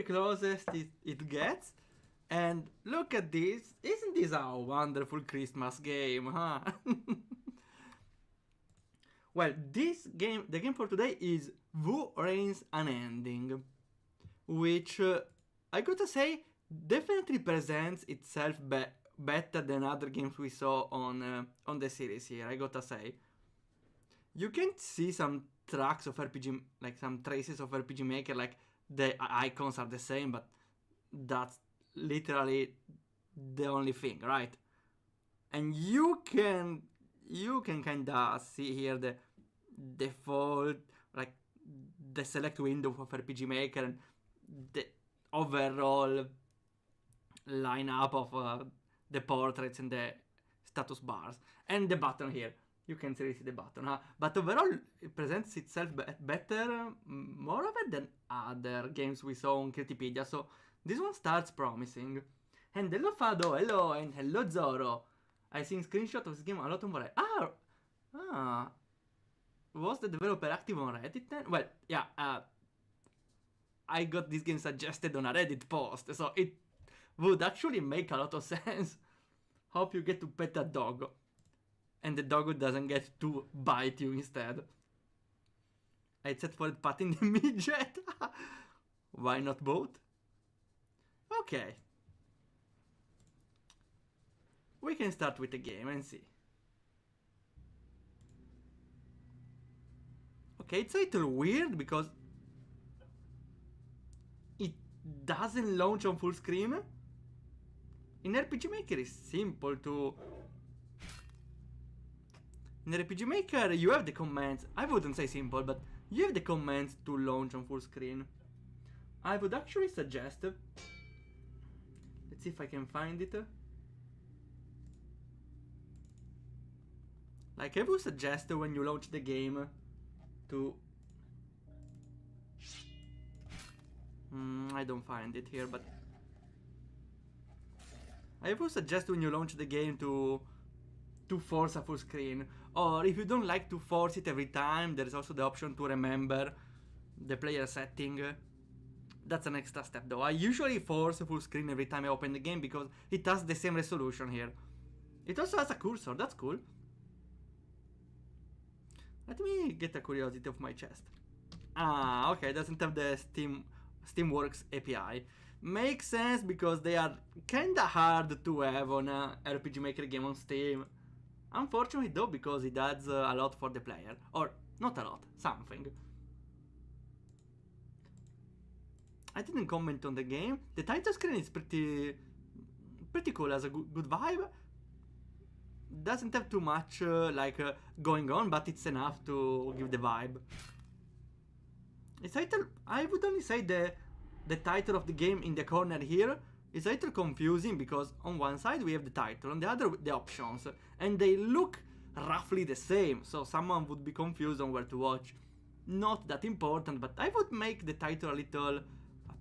closest it gets. And look at this. Isn't this a wonderful Christmas game, huh? Well, this game, the game for today is Who Reigns Unending, which I gotta say definitely presents itself better than other games we saw on the series here. I gotta say, you can see some tracks of RPG, like some traces of RPG Maker, like the icons are the same, but that's literally the only thing, right? And you can kinda see here the default, like the select window of RPG Maker and the overall lineup of the portraits and the status bars and the button here. You can see the button, huh? But overall, it presents itself better, moreover, than other games we saw on Critipedia. So this one starts promising. And hello Fado, hello, and hello Zoro. I seen screenshot of this game a lot on Reddit. Was the developer active on Reddit then? Well, yeah, I got this game suggested on a Reddit post, so it would actually make a lot of sense. Hope you get to pet a dog. And the dog doesn't get to bite you instead. I set for patting the midget. Why not both? Okay. We can start with the game and see. Okay, it's a little weird because it doesn't launch on full screen. In RPG Maker it's simple to... In RPG Maker you have the commands, I wouldn't say simple, but you have the commands to launch on full screen. I would actually suggest... Let's see if I can find it. Like, I would suggest when you launch the game to... I don't find it here, but... I would suggest when you launch the game to force a full screen. Or if you don't like to force it every time, there's also the option to remember the player setting. That's an extra step though. I usually force a full screen every time I open the game because it has the same resolution here. It also has a cursor, that's cool. Let me get a curiosity off my chest. Ah, okay, it doesn't have the Steamworks API. Makes sense because they are kinda hard to have on a RPG Maker game on Steam. Unfortunately though, because it adds a lot for the player. Or, not a lot, something. I didn't comment on the game. The title screen is pretty cool, has a good vibe. Doesn't have too much going on, but it's enough to give the vibe. Its title, I would only say the title of the game in the corner here is a little confusing because on one side we have the title, on the other the options, and they look roughly the same, so someone would be confused on where to watch. Not that important, but I would make the title a little,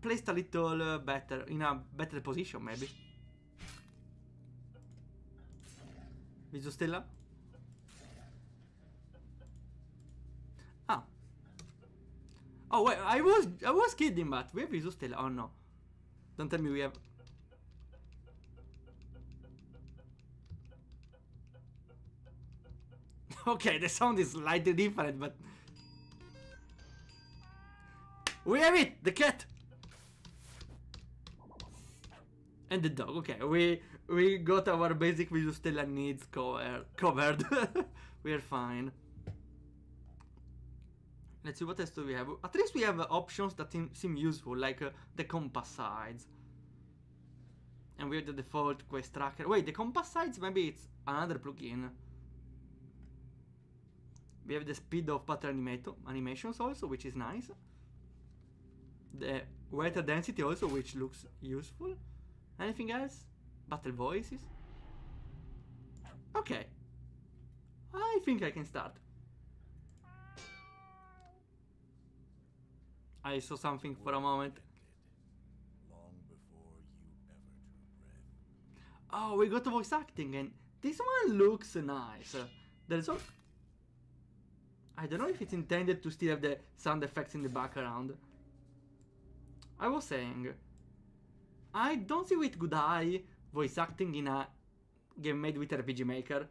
placed a little better, in a better position maybe. Visustella? Ah. Oh wait, I was kidding, but we have Visustella. Oh no. Don't tell me we have... Okay, the sound is slightly different, but... We have it! The cat! And the dog, okay, we got our basic Visustella needs covered. We are fine. Let's see, what else do we have? At least we have options that seem useful, like the compass sides. And we have the default quest tracker. Wait, the compass sides, maybe it's another plugin. We have the speed of pattern animations also, which is nice. The weather density also, which looks useful. Anything else? Battle voices? Okay. I think I can start. I saw something for a moment. Long before you ever drew breath. Oh, we got voice acting, and this one looks nice. There's all... I don't know if it's intended to still have the sound effects in the background. I was saying, I don't see with good eye voice acting in a game made with RPG Maker.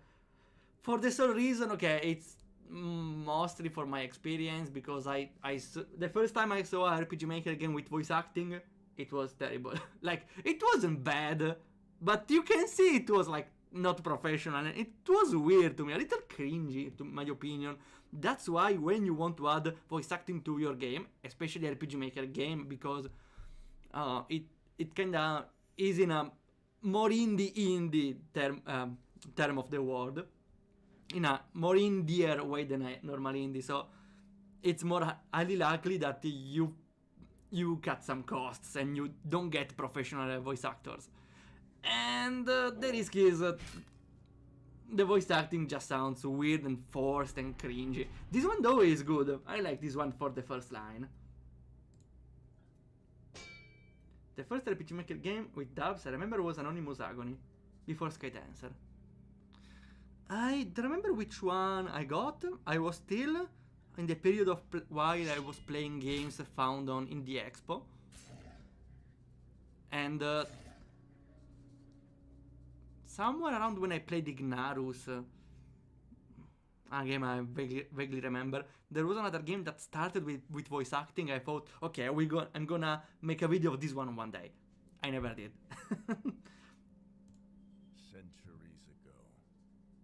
For the sole reason, okay, it's mostly for my experience, because the first time I saw a RPG Maker game with voice acting, it was terrible. Like, it wasn't bad, but you can see it was like not professional, and it was weird to me, a little cringy to my opinion. That's why when you want to add voice acting to your game, especially RPG Maker game, because it kinda is in a more indie term of the word, in a more indier way than I normally indie. So it's more highly likely that you cut some costs and you don't get professional voice actors. And the risk is the voice acting just sounds weird and forced and cringy. This one though is good. I like this one for the first line. The first RPG Maker game with dubs I remember was Anonymous Agony, before Skydancer. I don't remember which one I got. I was still in the period of while I was playing games found on Indie Expo. And somewhere around when I played Ignarus, a game I vaguely remember, there was another game that started with voice acting. I thought, okay, I'm gonna make a video of this one day. I never did. Centuries ago,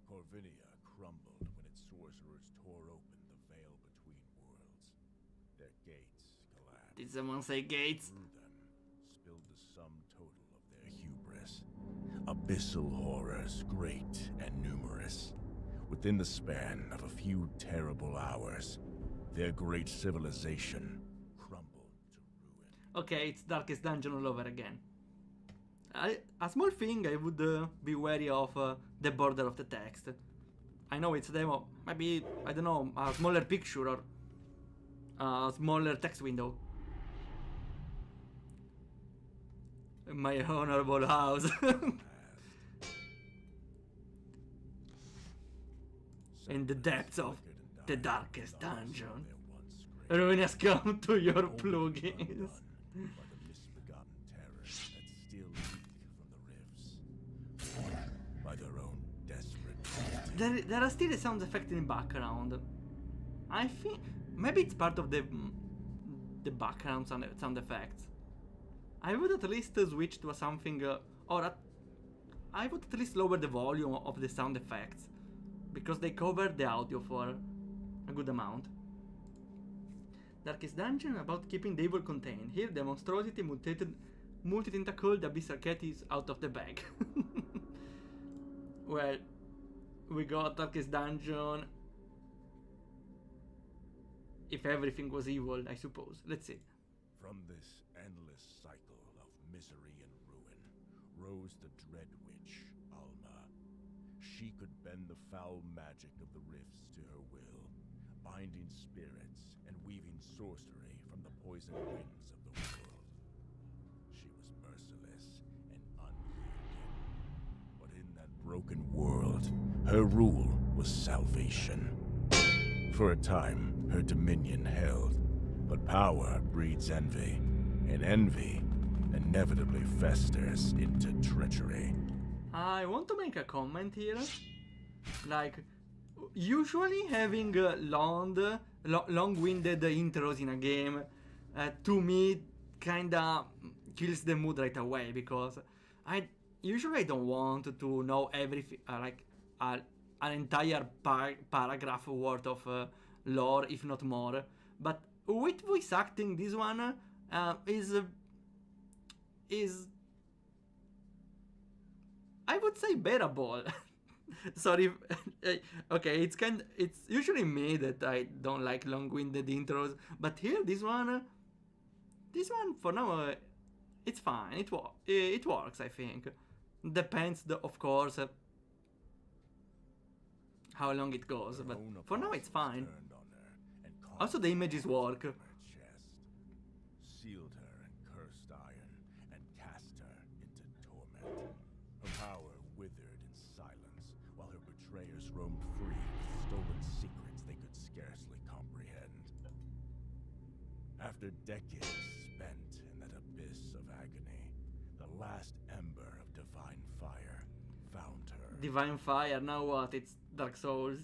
Corvinia crumbled when its sorcerers tore open the veil between worlds. Their gates collapsed. Did someone say gates? Through them spilled the sum total of their hubris. Abyssal horrors, great and numerous. Within the span of a few terrible hours, their great civilization crumbled to ruin. Okay, it's Darkest Dungeon all over again. A small thing I would be wary of the border of the text. I know it's a demo, maybe, I don't know, a smaller picture or a smaller text window. My honorable house. In the depths of the darkest dungeon, ruin has come to your plugins. By the misbegotten terrors that still leak from the rifts, by their own desperate. There are still sound effects in the background. I think maybe it's part of the background sound effects. I would at least switch to something, I would at least lower the volume of the sound effects, because they cover the audio for a good amount. Darkest Dungeon, about keeping the evil contained. Here the monstrosity multi-tentacled abyssal cat is out of the bag. Well, we got Darkest Dungeon. If everything was evil, I suppose. Let's see. From this endless cycle of misery and ruin rose the dread witch, Alma. She could bend the foul magic of the rifts to her will, binding spirits and weaving sorcery from the poison winds of the world. She was merciless and unyielding, but in that broken world, her rule was salvation. For a time, her dominion held, but power breeds envy, and envy inevitably festers into treachery. I want to make a comment here. Like, usually having long-winded intros in a game, to me, kinda kills the mood right away, because I don't want to know everything, like an entire paragraph worth of lore, if not more. But with voice acting, this one is I would say bearable. Sorry. Okay, it's usually me that I don't like long-winded intros, but here this one for now it's fine. It works, I think. Depends, of course, how long it goes, but for now it's fine. Also, the images work. Sealed her in cursed iron and cast her into torment. Her power withered in silence, while her betrayers roamed free with stolen secrets they could scarcely comprehend. After decades spent in that Divine Fire, now what? It's Dark Souls.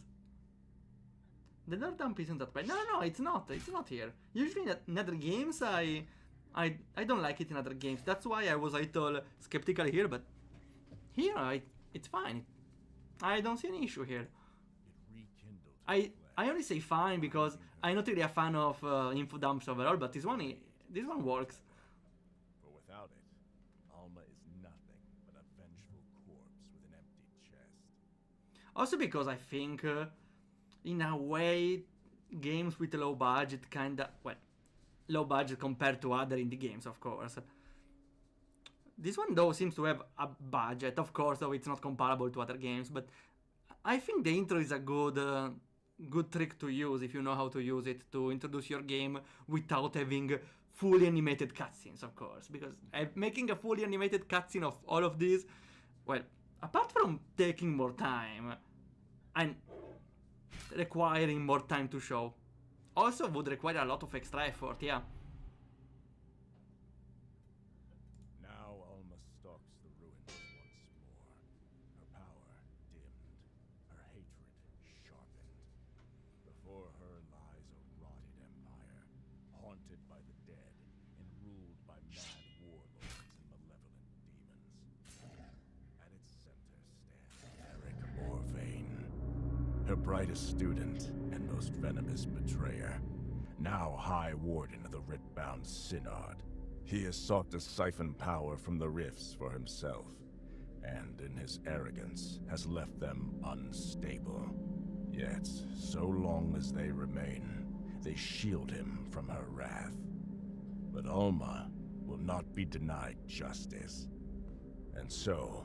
The Lord Dump isn't that bad. No, it's not. It's not here. Usually in other games, I don't like it in other games. That's why I was a little skeptical here, but here, it's fine. I don't see any issue here. I only say fine because I'm not really a fan of info dumps overall, but this one works. For without it, Alma is nothing but a vengeful corpse with an empty chest. Also because I think, in a way, games with a low budget kinda, well, low budget compared to other indie games, of course. This one though seems to have a budget, of course, though it's not comparable to other games, but I think the intro is a good trick to use if you know how to use it to introduce your game without having fully animated cutscenes, of course, because making a fully animated cutscene of all of these, well, apart from taking more time and requiring more time to show, also would require a lot of extra effort, yeah. Now Alma stalks the ruins once more. Her power dimmed, her hatred sharpened. Before her lies a rotted empire, haunted by the dead and ruled by mad warlords and malevolent demons. At its center stands Eric Morvain, her brightest student and most venomous betrayer, now High Warden of the Writ-bound Synod. He has sought to siphon power from the rifts for himself, and in his arrogance has left them unstable. Yet, so long as they remain, they shield him from her wrath. But Alma will not be denied justice. And so,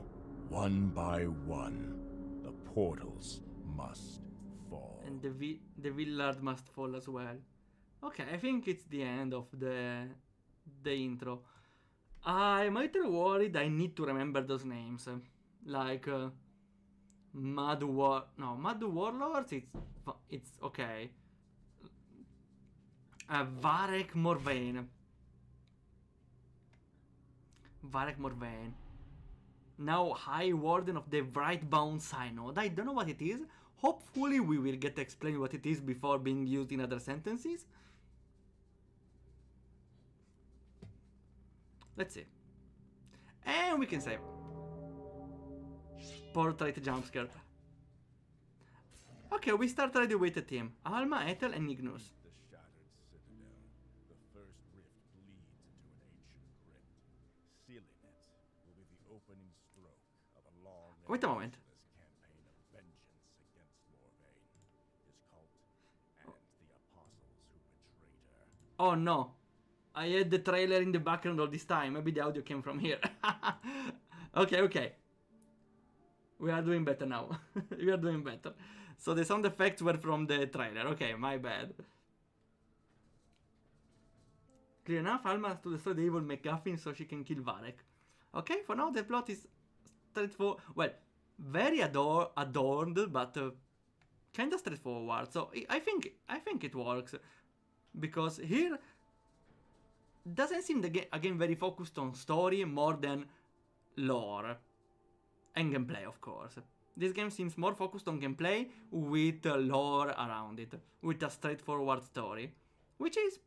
one by one, the portals must fall. And the Villard must fall as well. Okay, I think it's the end of the intro. I'm a little worried I need to remember those names. Like, Mad Warlords, it's okay. Varek Morvain. Now High Warden of the Writ-bound Synod. I don't know what it is. Hopefully we will get to explain what it is before being used in other sentences. Let's see. And we can save. Portrait jumpscare. Okay, we start already with the team. Alma, Ethel, and Ignus. The shattered citadel, the first rift bleeds into an ancient crypt. Sealing it will be the opening stroke of a long and Wait a moment. merciless campaign of vengeance against Morvain, his cult, and the apostles who betrayed her. Oh no. I had the trailer in the background all this time. Maybe the audio came from here. Okay. We are doing better now. We are doing better. So the sound effects were from the trailer. Okay, my bad. Clear enough, Alma has to destroy the evil MacGuffin so she can kill Varek. Okay, for now the plot is straightforward. Well, very adorned, but kinda straightforward. So I think it works. Because here doesn't seem again very focused on story more than lore and gameplay, of course. This game seems more focused on gameplay with lore around it, with a straightforward story, which is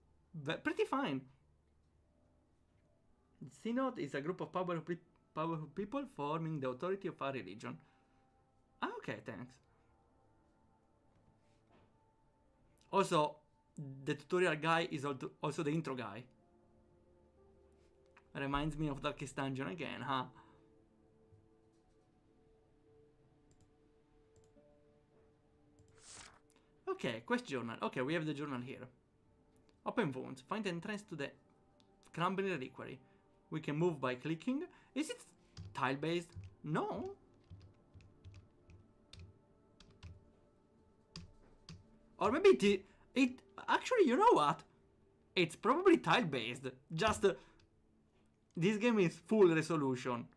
pretty fine. Synod is a group of powerful people forming the authority of a religion. Ah, okay, thanks. Also, the tutorial guy is also the intro guy. Reminds me of Darkest Dungeon again, huh? Okay, quest journal. Okay, we have the journal here. Open wounds. Find entrance to the crumbling reliquary. We can move by clicking. Is it tile-based? No. Or maybe it actually, you know what? It's probably tile-based. Just this game is full resolution.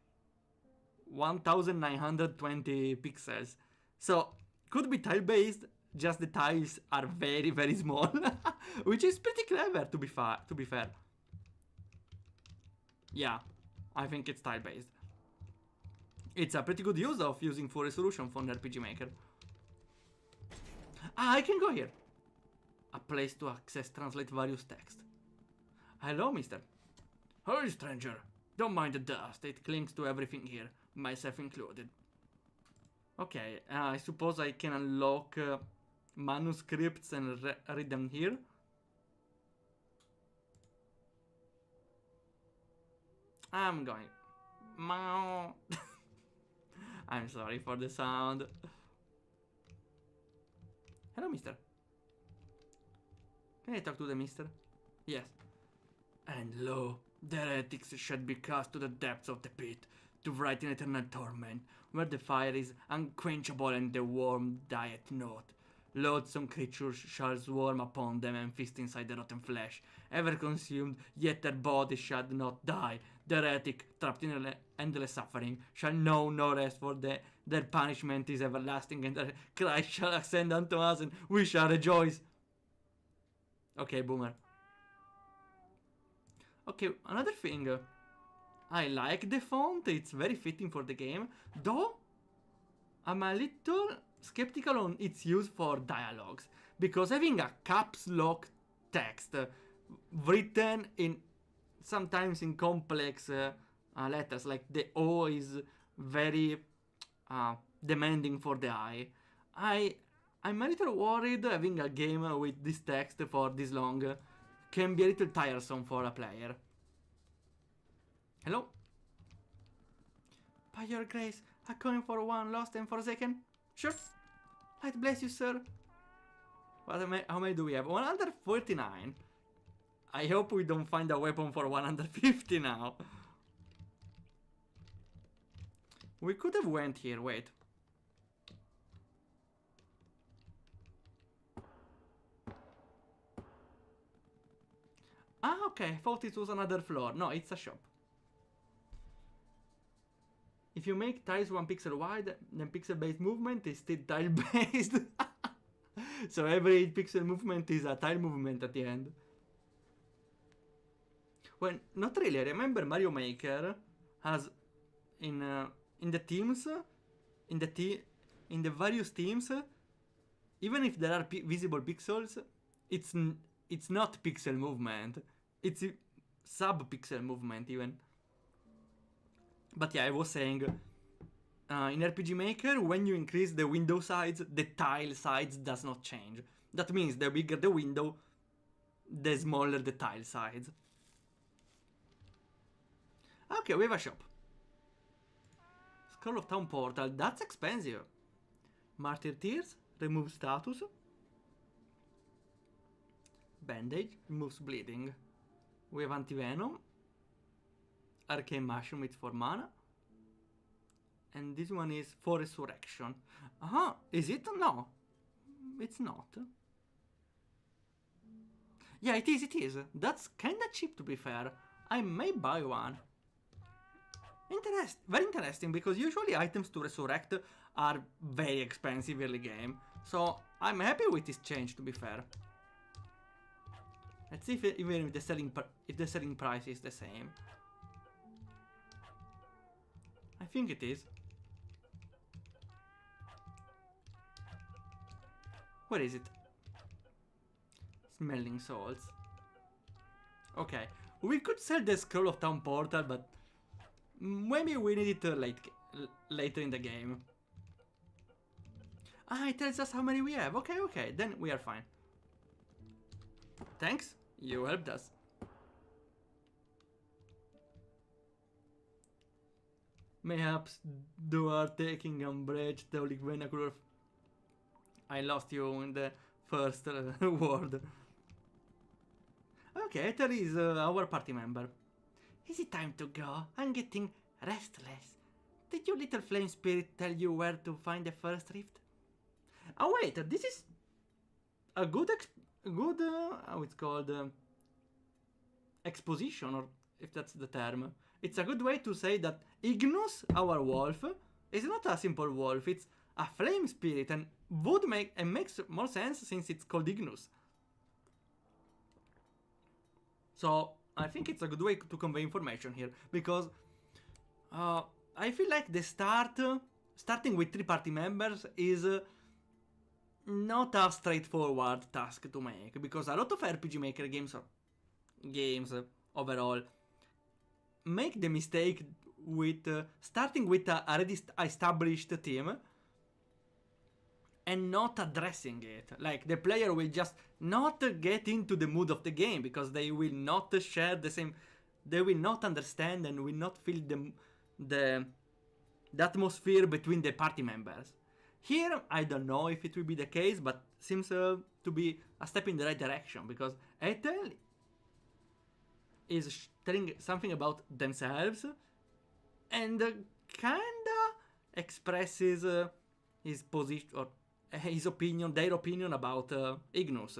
1920 pixels. So, could be tile-based, just the tiles are very, very small. Which is pretty clever, to be fair. Yeah, I think it's tile-based. It's a pretty good use of using full resolution for an RPG Maker. Ah, I can go here. A place to access translate various text. Hello, mister. Hey, stranger. Don't mind the dust. It clings to everything here, myself included. Okay, I suppose I can unlock manuscripts and read them here. I'm going. Meow. I'm sorry for the sound. Hello, mister. Can I talk to the mister? Yes. And lo, the heretics should be cast to the depths of the pit, to write in eternal torment, where the fire is unquenchable and the worm dieth not. Loathsome creatures shall swarm upon them and feast inside the rotten flesh, ever consumed, yet their bodies shall not die. The heretic, trapped in endless suffering, shall know no rest, for their punishment is everlasting, and their cry shall ascend unto us, and we shall rejoice. Okay, boomer. Okay, another thing. I like the font, it's very fitting for the game, though I'm a little skeptical on its use for dialogues, because having a caps lock text written in sometimes in complex letters, like the O is very demanding for the eye. I'm a little worried having a game with this text for this long can be a little tiresome for a player. Hello? By your grace, a coin for one lost and forsaken? Sure. Light bless you, sir. How many do we have? 149. I hope we don't find a weapon for 150 now. We could have went here, wait. Ah, okay, I thought it was another floor. No, it's a shop. If you make tiles 1 pixel wide, then pixel-based movement is still tile-based. So every pixel movement is a tile movement at the end. Well, not really. I remember Mario Maker has in the teams, in the various teams, even if there are visible pixels, it's not pixel movement. It's sub-pixel movement even. But yeah, I was saying, in RPG Maker, when you increase the window size, the tile size does not change. That means the bigger the window, the smaller the tile size. Okay, we have a shop. Scroll of Town Portal, that's expensive. Martyr Tears, remove status. Bandage, removes bleeding. We have Anti-Venom. Arcane Mushroom, it's for mana. And this one is for Resurrection. Is it? No. It's not. Yeah, it is. That's kinda cheap, to be fair. I may buy one. Very interesting, because usually items to resurrect are very expensive early game. So I'm happy with this change, to be fair. Let's see if the selling price is the same. I think it is. Where is it? Smelling salts. Okay, we could sell the Scroll of Town Portal, but maybe we need it later in the game. Ah, it tells us how many we have. Okay, then we are fine. Thanks, you helped us. Mayhaps you are taking umbrage, the vernacular. I lost you in the first word. Okay, there is our party member. Is it time to go? I'm getting restless. Did your little flame spirit tell you where to find the first rift? Oh wait, this is a good how it's called, exposition, or if that's the term. It's a good way to say that Ignus, our wolf, is not a simple wolf, it's a flame spirit, and makes more sense since it's called Ignus. So I think it's a good way to convey information here, because I feel like the starting with 3 party members is not a straightforward task to make, because a lot of RPG Maker games overall make the mistake with starting with a already established team and not addressing it. Like, the player will just not get into the mood of the game because they will not share the same, they will not understand and will not feel the atmosphere between the party members. Here, I don't know if it will be the case, but seems to be a step in the right direction, because Ethel is telling something about themselves and kinda expresses his position or his opinion, their opinion about Ignus,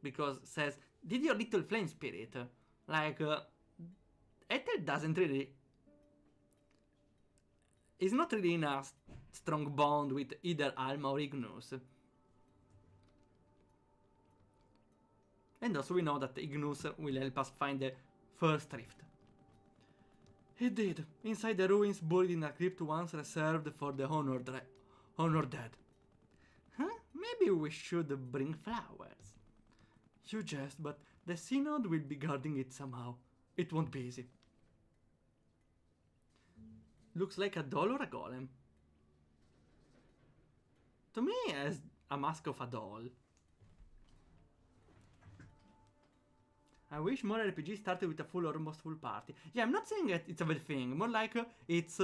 because says, "Did your little flame spirit?" Like, Ethel doesn't really, is not really in a strong bond with either Alma or Ignus. And also we know that Ignus will help us find the first rift. He did, inside the ruins buried in a crypt once reserved for the honored dead. Huh? Maybe we should bring flowers. You jest, but the Synod will be guarding it somehow. It won't be easy. Looks like a doll or a golem. To me, as a mask of a doll. I wish more RPGs started with a full or almost full party. Yeah, I'm not saying that it's a bad thing. More like it's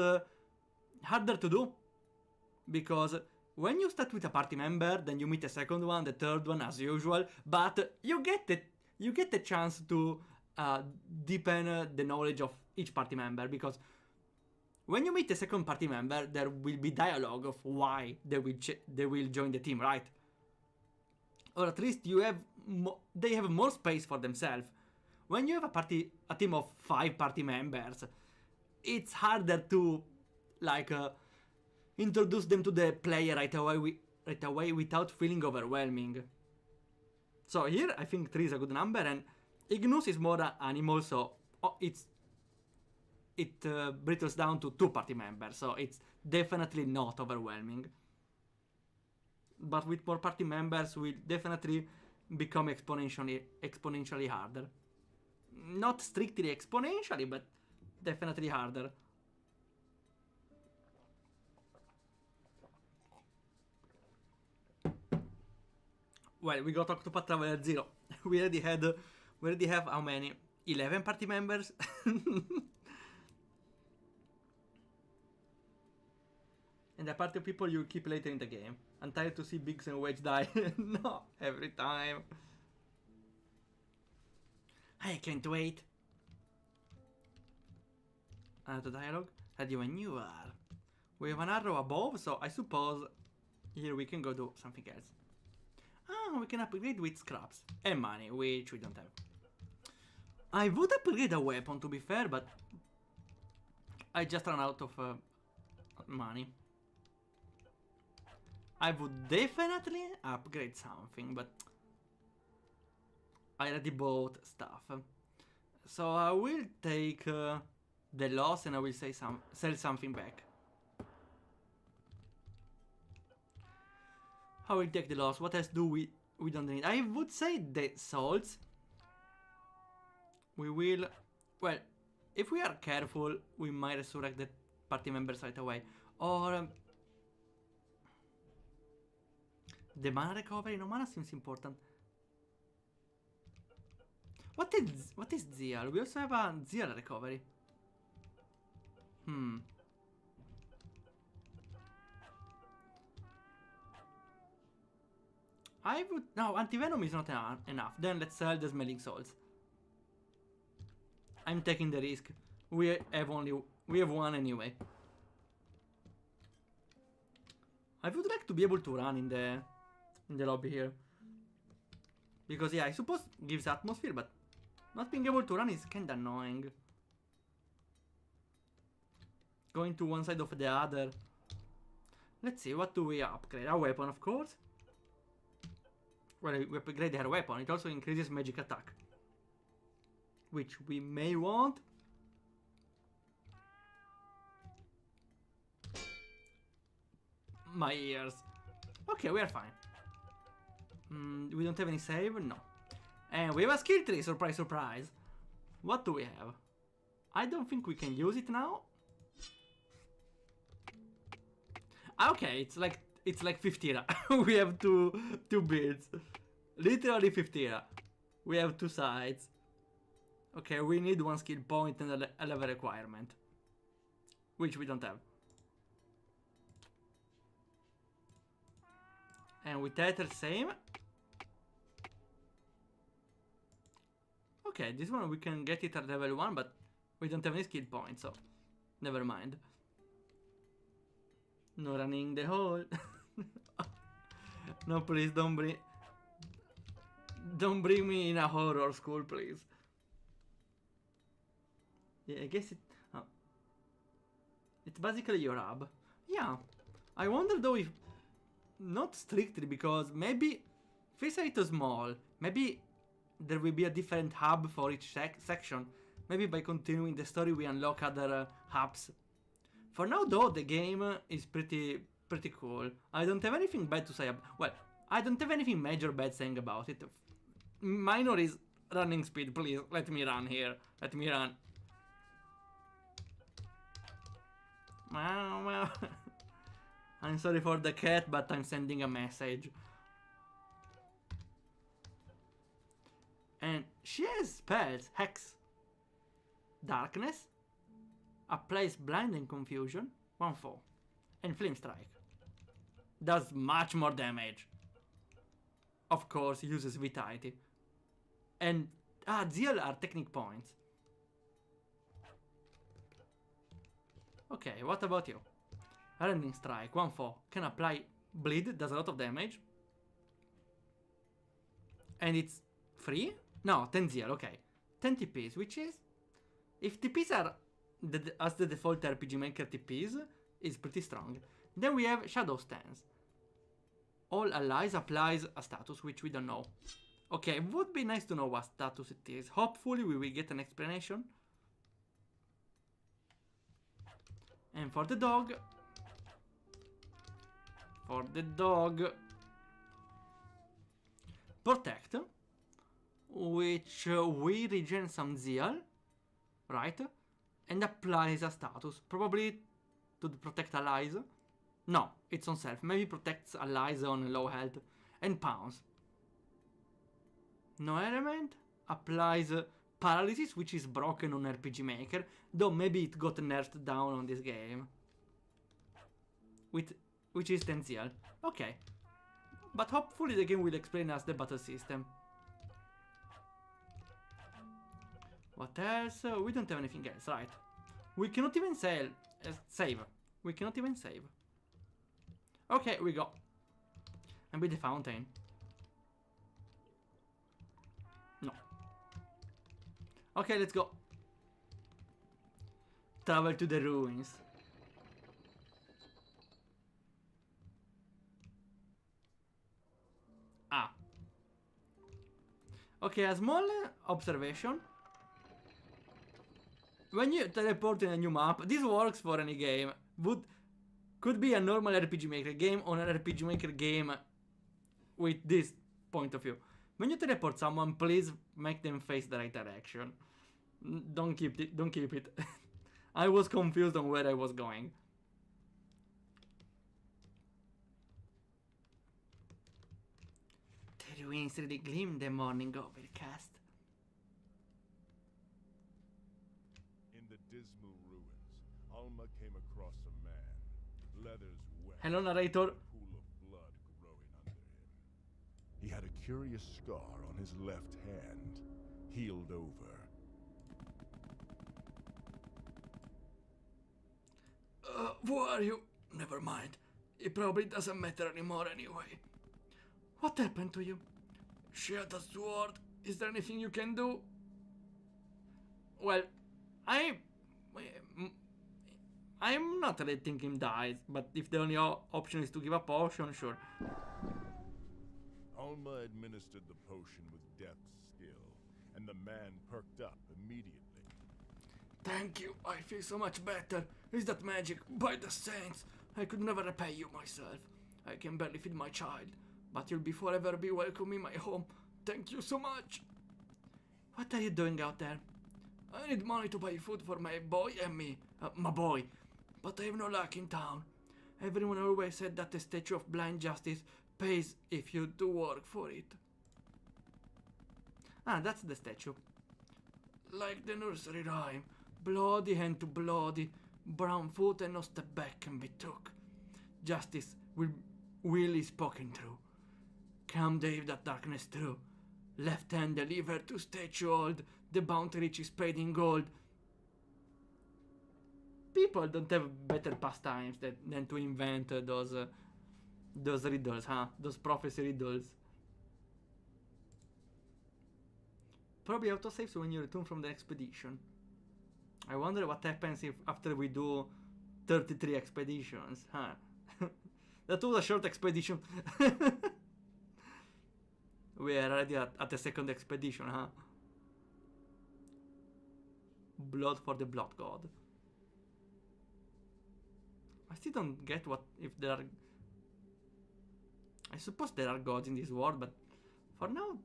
harder to do. Because when you start with a party member, then you meet a second one, the third one as usual. But you get the chance to deepen the knowledge of each party member. Because when you meet a second party member, there will be dialogue of why they will join the team, right? Or at least they have more space for themselves. When you have a team of 5 party members, it's harder to like introduce them to the player right away without feeling overwhelming. So here I think 3 is a good number, and Ignus is more an animal, so it brittles down to 2 party members, so it's definitely not overwhelming. But with more party members, will definitely become exponentially harder. Not strictly exponentially, but definitely harder. Well, we got Octopath Traveler 0. We already have how many? 11 party members? And the party of people you keep later in the game. I'm tired to see Biggs and Wedge die. No, every time. I can't wait. The dialogue. Ready when you are. We have an arrow above, so I suppose here we can go do something else. We can upgrade with scraps and money, which we don't have. I would upgrade a weapon, to be fair, but I just ran out of money. I would definitely upgrade something, but I already bought stuff. So I will take the loss and I will sell something back. I will take the loss. What else do we don't need? I would say the salts. We will... Well, if we are careful, we might resurrect the party members right away. Or... the mana recovery? No, mana seems important. What is Zeal? We also have a Zeal recovery. I would... No, anti-venom is not enough. Then let's sell the smelling salts. I'm taking the risk. We have one anyway. I would like to be able to run in the lobby here. Because yeah, I suppose it gives atmosphere, but not being able to run is kinda annoying. Going to one side of the other. Let's see, what do we upgrade? A weapon, of course. Well, we upgrade her weapon. It also increases magic attack, which we may want. my ears. Okay, we are fine. We don't have any save? No. And we have a skill tree, surprise, surprise. What do we have? I don't think we can use it now. Okay, it's like 50 era. We have two builds. Literally 50 era. We have two sides. Okay, we need one skill point and a level requirement. Which we don't have. And with Tether, same. Okay, this one we can get it at level 1, but we don't have any skill points, so never mind. No running the hole. No, please don't bring me in a horror school, please. Yeah, I guess it's basically your hub. Yeah, I wonder though if not strictly, because maybe this are too small. Maybe there will be a different hub for each section. Maybe by continuing the story we unlock other hubs. For now though, the game is pretty cool. I don't have anything bad to say well, I don't have anything major bad saying about it. Minor is running speed, please, let me run here. Let me run. Well. I'm sorry for the cat, but I'm sending a message. And she has spells, Hex, Darkness, applies Blind and Confusion, 1-4, and Flame Strike. Does much more damage. Of course, uses Vitality. And, Zeal are technique points. Okay, what about you? Rending Strike, 1-4, can apply Bleed, does a lot of damage. And it's free? No, 10 Zeal, okay. 10 TPs, which is... If TPs are as the default RPG Maker TPs, is pretty strong. Then we have Shadow Stance. All allies applies a status, which we don't know. Okay, would be nice to know what status it is. Hopefully we will get an explanation. And for the dog... Protect, which we regen some Zeal, right? And applies a status, probably to protect allies. No, it's on self, maybe protects allies on low health. And Pounce. No element, applies paralysis, which is broken on RPG Maker, though maybe it got nerfed down on this game. Which is 10 Zeal. Okay. But hopefully the game will explain us the battle system. What else? We don't have anything else, right? We cannot even save. We cannot even save. Okay, we go. And with the fountain. No. Okay, let's go. Travel to the ruins. Okay, a small observation. When you teleport in a new map, this works for any game. Could be a normal RPG Maker game or an RPG Maker game with this point of view. When you teleport someone, please make them face the right direction. Don't keep it. I was confused on where I was going. The ruins really gleam the morning overcast. In the dismal ruins, Alma came across a man, leathers wet, Hello, narrator. a pool of blood growing under him. He had a curious scar on his left hand, healed over. Who are you? Never mind. It probably doesn't matter anymore anyway. What happened to you? She had a sword. Is there anything you can do? Well, I'm not letting him die, but if the only option is to give a potion, sure. Alma administered the potion with deft skill, and the man perked up immediately. Thank you, I feel so much better. Is that magic? By the saints! I could never repay you myself. I can barely feed my child, but you'll forever be welcome in my home. Thank you so much. What are you doing out there? I need money to buy food for my boy and me. My boy. But I have no luck in town. Everyone always said that the statue of blind justice pays if you do work for it. Ah, that's the statue. Like the nursery rhyme. Bloody hand to bloody. Brown foot and no step back can be took. Justice will is spoken through. Come Dave that darkness through. Left hand deliver to statue old. The bounty rich is paid in gold. People don't have better pastimes than to invent those riddles, huh? Those prophecy riddles. Probably autosaves when you return from the expedition. I wonder what happens if after we do 33 expeditions, huh? That was a short expedition. We are already at the second expedition, huh? Blood for the blood god. I still don't get what if there are. I suppose there are gods in this world, but for now,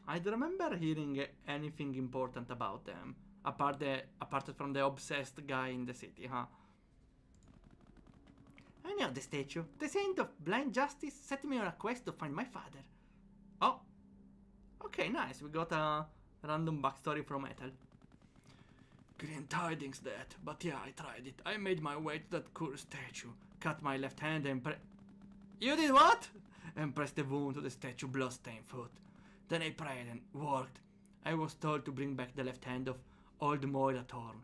I don't remember hearing anything important about them apart from the obsessed guy in the city, huh? I know the statue. The saint of blind justice set me on a quest to find my father. Oh, okay, nice. We got a random backstory from Ethel. Grim tidings that, but yeah, I tried it. I made my way to that cursed statue, cut my left hand and You did what? And pressed the wound to the statue blood-stained foot. Then I prayed and worked. I was told to bring back the left hand of old Moira Thorn.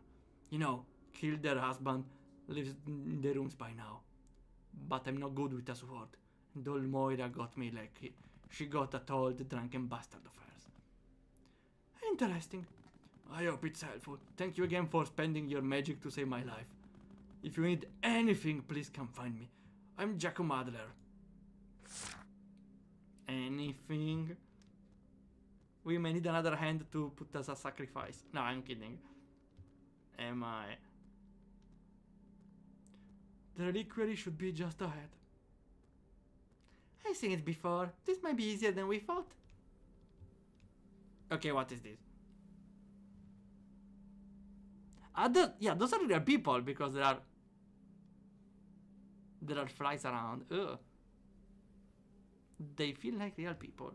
You know, killed their husband, lives in the rooms by now. But I'm not good with a sword. And old Moira got me like she got that old drunken bastard of hers. Interesting. I hope it's helpful. Thank you again for spending your magic to save my life. If you need anything, please come find me. I'm Jacob Adler. Anything? We may need another hand to put as a sacrifice. No, I'm kidding. Am I? The reliquary should be just ahead. I've seen it before. This might be easier than we thought. Okay, what is this? Those are real people because there are flies around. Ugh. They feel like real people.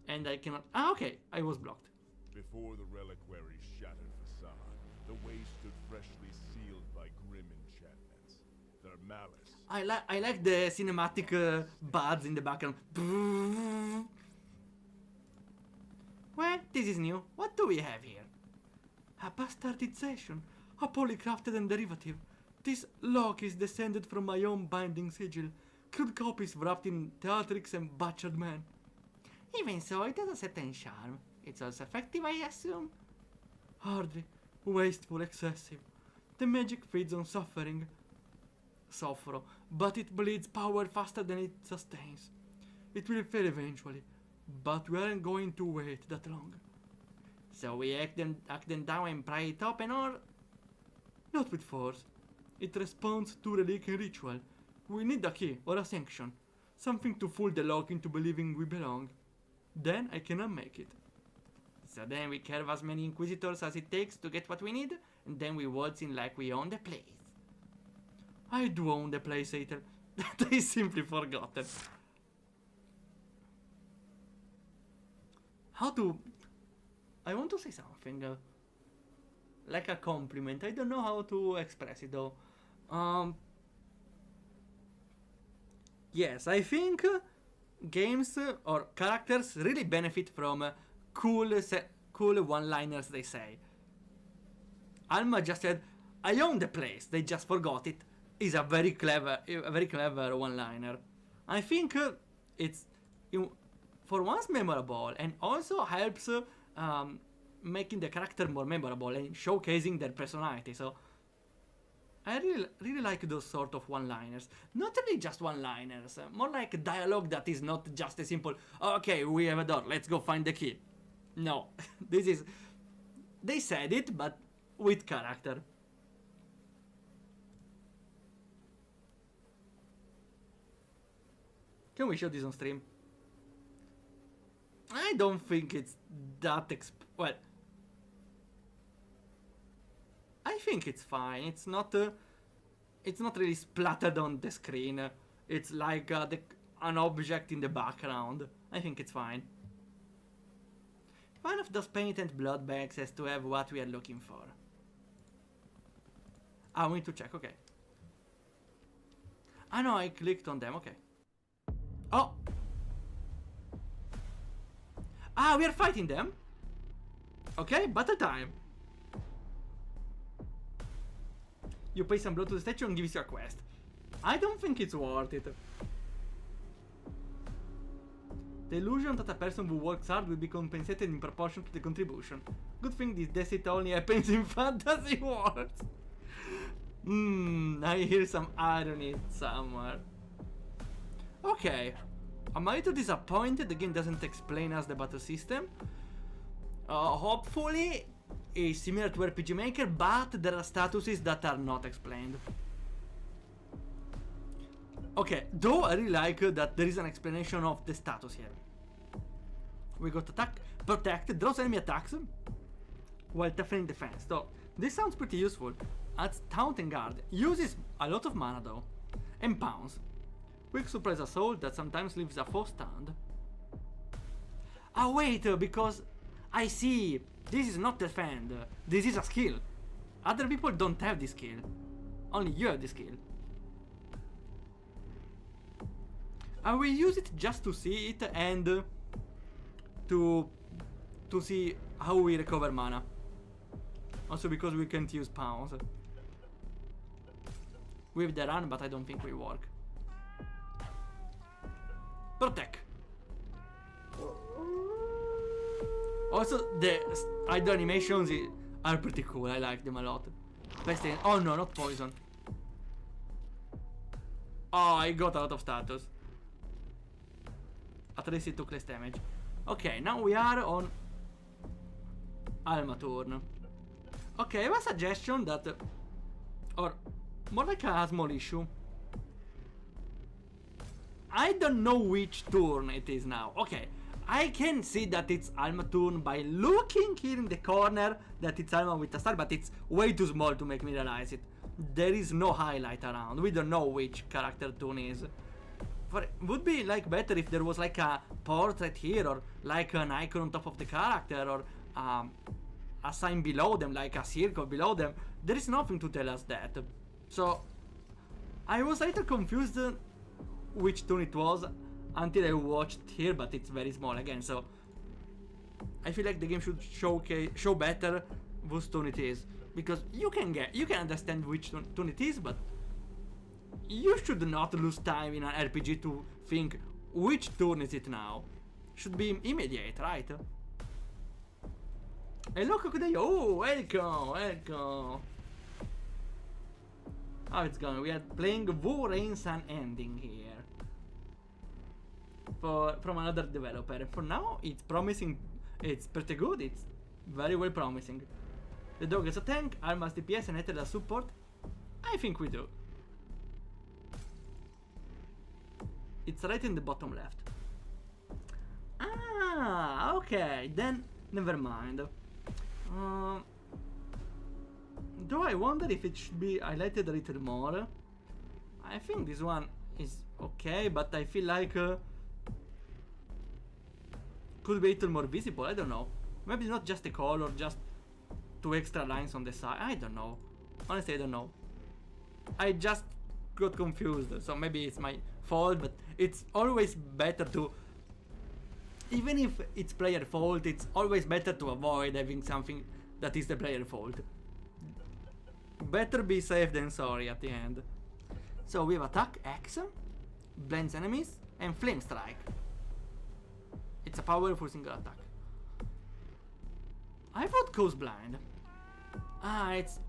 And I cannot... Ah, okay. I was blocked. Before the reliquary's shattered facade, the way stood freshly sealed by grim enchantments. Their malice... I like the cinematic buds in the background. Well, this is new. What do we have here? A bastardization. A polycrafted and derivative. This lock is descended from my own binding sigil. Crude copies wrapped in theatrics and butchered men. Even so, it has a certain charm. It's also effective, I assume? Hardly. Wasteful, excessive. The magic feeds on suffering. Soffro. But it bleeds power faster than it sustains. It will fail eventually. But we aren't going to wait that long. So we hack them down and pry it open, or... Not with force. It responds to relic and ritual. We need a key or a sanction. Something to fool the lock into believing we belong. Then I can unmake it. So then we carve as many inquisitors as it takes to get what we need, and then we waltz in like we own the place. I do own the place, Aether. That I simply forgotten. How to... I want to say something. Like a compliment. I don't know how to express it though. Yes, I think games or characters really benefit from cool one-liners they say. Alma just said, I own the place, they just forgot it. Is a very clever one-liner. I think it's for once memorable and also helps making the character more memorable and showcasing their personality. So I really like those sort of one-liners. Not really just one-liners, more like dialogue that is not just a simple, okay, we have a door, let's go find the key. No, this is... They said it, but with character. Can we show this on stream? I don't think it's that well, I think it's fine. It's not really splattered on the screen. It's like an object in the background. I think it's fine. One of those penitent blood bags has to have what we are looking for. Ah, we need to check, okay. Ah no, I clicked on them, okay. Oh! Ah, we are fighting them? Okay, battle time. You pay some blood to the statue and gives you a quest. I don't think it's worth it. The illusion that a person who works hard will be compensated in proportion to the contribution. Good thing this deceit only happens in fantasy worlds. I hear some irony somewhere. Okay. I'm a little disappointed the game doesn't explain us the battle system. Hopefully it's similar to RPG Maker, but there are statuses that are not explained. Okay, though I really like that there is an explanation of the status here. We got attack, protect, draws enemy attacks while toughening defense. So this sounds pretty useful. Adds taunt and guard, uses a lot of mana though, and pounce. Quick surprise assault that sometimes leaves a foe stunned. Ah wait, because I see, this is not defend, this is a skill. Other people don't have this skill, only you have this skill. I will use it just to see it and to see how we recover mana. Also because we can't use pounds. We have the run, but I don't think will work. Protect. Also, the idle animations are pretty cool. I like them a lot. Oh no, not poison. Oh, I got a lot of status. At least it took less damage. Okay, now we are on Alma turn. Okay, I have a suggestion that, or more like a small issue. I don't know which turn it is now. Okay, I can see that it's Alma turn by looking here in the corner that it's Alma with a star, but it's way too small to make me realize it. There is no highlight around. We don't know which character turn is. Would be like better if there was like a portrait here, or like an icon on top of the character, or a sign below them, like a circle below them. There is nothing to tell us that. So I was a little confused which turn it was until I watched here, but it's very small again. So I feel like the game should show better whose turn it is, because you can understand which turn it is, but you should not lose time in an RPG to think which turn is it now. Should be immediate, right? Hello, Crocodile. Oh, welcome. How it's going? We are playing Who Reigns Unending here. From another developer. For now, it's promising. It's pretty good. It's very well promising. The dog is a tank, Alma's DPS and Ethel as support. I think we do. It's right in the bottom left. Ah, okay. Then, never mind. Though I wonder if it should be highlighted a little more. I think this one is okay, but I feel like could be a little more visible. I don't know. Maybe not just the color, just 2 extra lines on the side. I don't know. Honestly, I don't know. I just got confused, so maybe it's my fault, but it's always better to, even if it's player fault, it's always better to avoid having something that is the player fault. Better be safe than sorry at the end. So we have attack X, blends enemies, and flame strike. It's a powerful single attack. I thought goes blind. Ah, it's,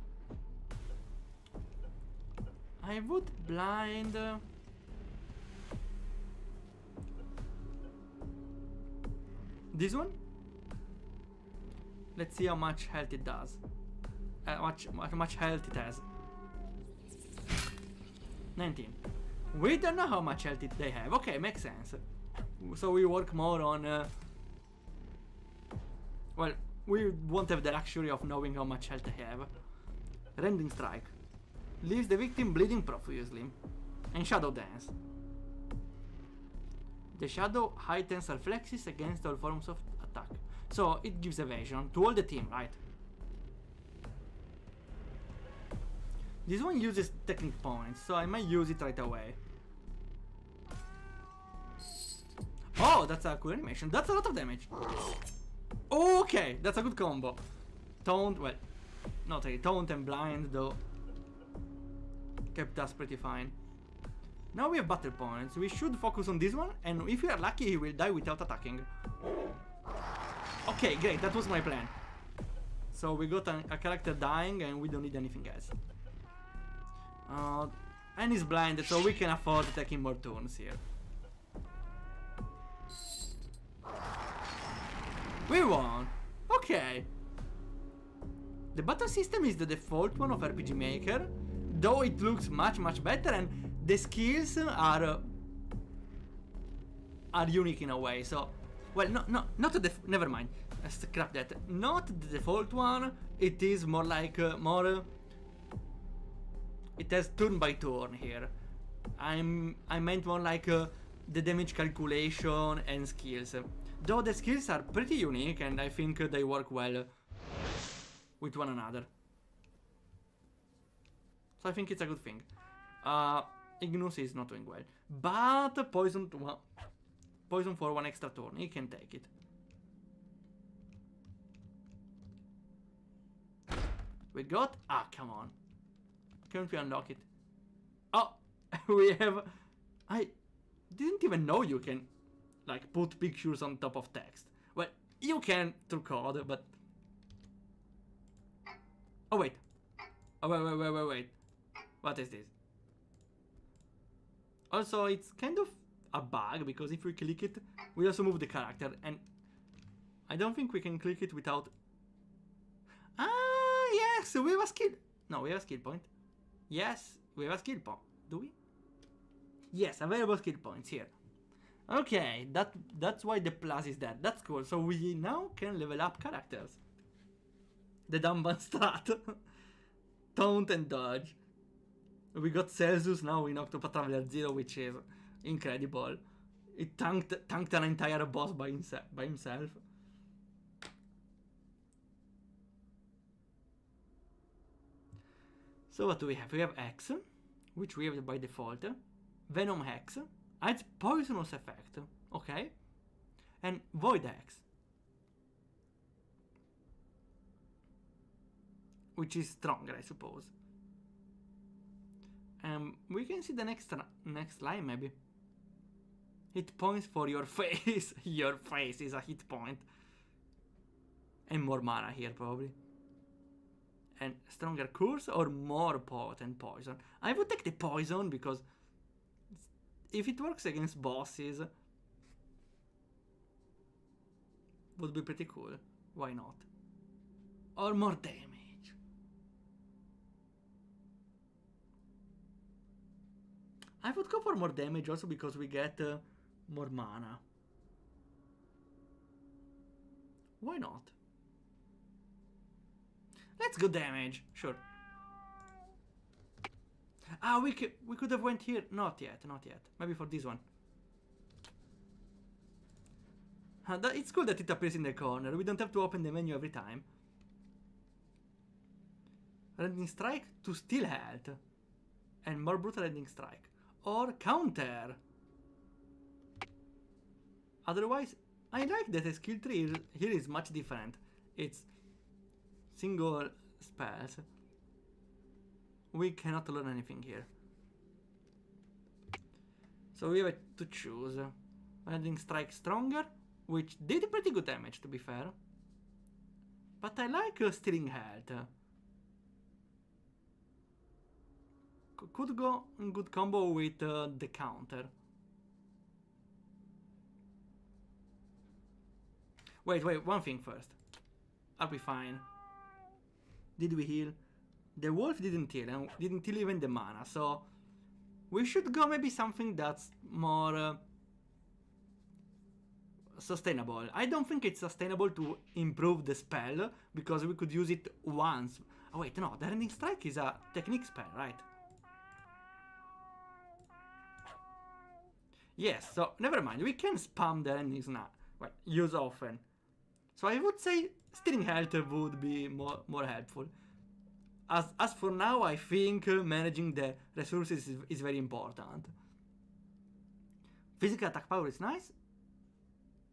I would blind. This one? Let's see how much health it does. how much health it has. 19. We don't know how much health they have. Okay, makes sense. So we work more on... well, we won't have the luxury of knowing how much health they have. Rending Strike. Leaves the victim bleeding profusely. And Shadow Dance. The Shadow heightens reflexes against all forms of attack. So it gives evasion to all the team, right? This one uses technique points, so I might use it right away. Oh, that's a cool animation. That's a lot of damage. Okay, that's a good combo. Taunt, well, not really. Taunt and blind, though, kept us pretty fine. Now we have battle points. We should focus on this one, and if we are lucky, he will die without attacking. Okay, great. That was my plan. So we got a character dying, and we don't need anything else. And he's blinded, so we can afford taking more turns here. We won! Okay. The battle system is the default one of RPG Maker, though it looks much better, and the skills are unique in a way. So, well, not the never mind. Scrap that. Not the default one. It is more like it has turn by turn here. I meant more like the damage calculation and skills. Though the skills are pretty unique, and I think they work well with one another. So I think it's a good thing. Ignus is not doing well, but poison for one extra turn. He can take it. We got... ah, come on. Can't we unlock it? Oh, we have... I didn't even know you can, like, put pictures on top of text. Well, you can through code, but... oh, wait. Oh, wait. What is this? Also, it's kind of a bug, because if we click it, we also move the character, and I don't think we can click it without... ah, yes, we have a skill... no, we have a skill point. Yes, we have a skill point. Do we? Yes, available skill points here. Okay, that's why the plus is there. That's cool. So we now can level up characters. The Dumban strat. Taunt and dodge. We got Celsius now in Octopath Traveler 0, which is incredible. It tanked an entire boss by himself. So what do we have? We have X, which we have by default. Venom X adds poisonous effect, okay? And Void X, which is stronger, I suppose. We can see the next line, maybe. Hit points for your face. Your face is a hit point. And more mana here, probably. And stronger curse or more potent poison. I would take the poison, because if it works against bosses, would be pretty cool. Why not? Or more damage. I would go for more damage also, because we get more mana. Why not? Let's go damage, sure. Ah, we could have went here. Not yet. Maybe for this one. It's cool that it appears in the corner. We don't have to open the menu every time. Rending Strike to steal health. And more brutal Rending Strike. Or counter. Otherwise, I like that the skill tree here is much different. It's single spells. We cannot learn anything here. So we have to choose. Rending Strike stronger, which did pretty good damage, to be fair. But I like stealing health. Could go in good combo with the counter. Wait, one thing first. I'll be fine. Did we heal? The wolf didn't heal, and didn't heal even the mana, so we should go maybe something that's more sustainable. I don't think it's sustainable to improve the spell, because we could use it once. Oh wait, no, the Rending Strike is a technique spell, right? Yes, so never mind, we can spam the Rending Snap. Well, use often. So I would say stealing health would be more helpful. As for now, I think managing the resources is very important. Physical attack power is nice.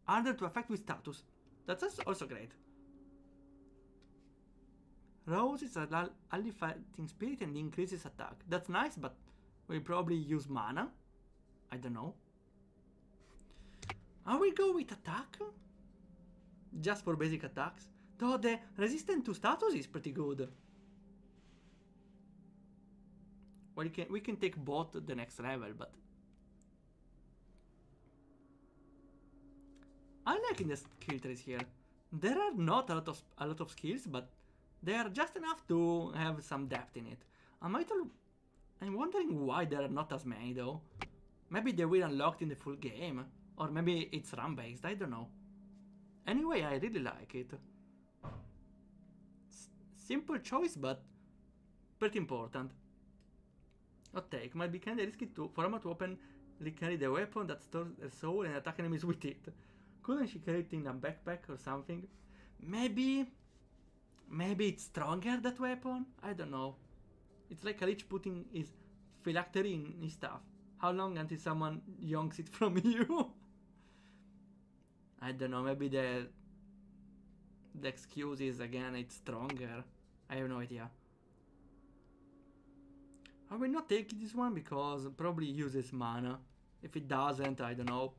Harder to affect with status. That's also great. Rose is a ally fighting spirit and increases attack. That's nice, but we'll probably use mana. I don't know. I will go with attack. Just for basic attacks. Though the resistance to status is pretty good. Well, we can take both the next level, but I like the skill trees here. There are not a lot of skills, but they are just enough to have some depth in it. I'm wondering why there are not as many though. Maybe they will unlocked in the full game, or maybe it's run based. I don't know. Anyway, I really like it. Simple choice, but pretty important. Hot take, might be kinda risky for Amma to openly carry the weapon that stores her soul and attack enemies with it. Couldn't she carry it in a backpack or something? Maybe it's stronger, that weapon? I don't know. It's like a lich putting his phylactery in his stuff. How long until someone yonks it from you? I don't know, maybe the excuse is again it's stronger. I have no idea. I will not take this one because it probably uses mana. If it doesn't, I don't know.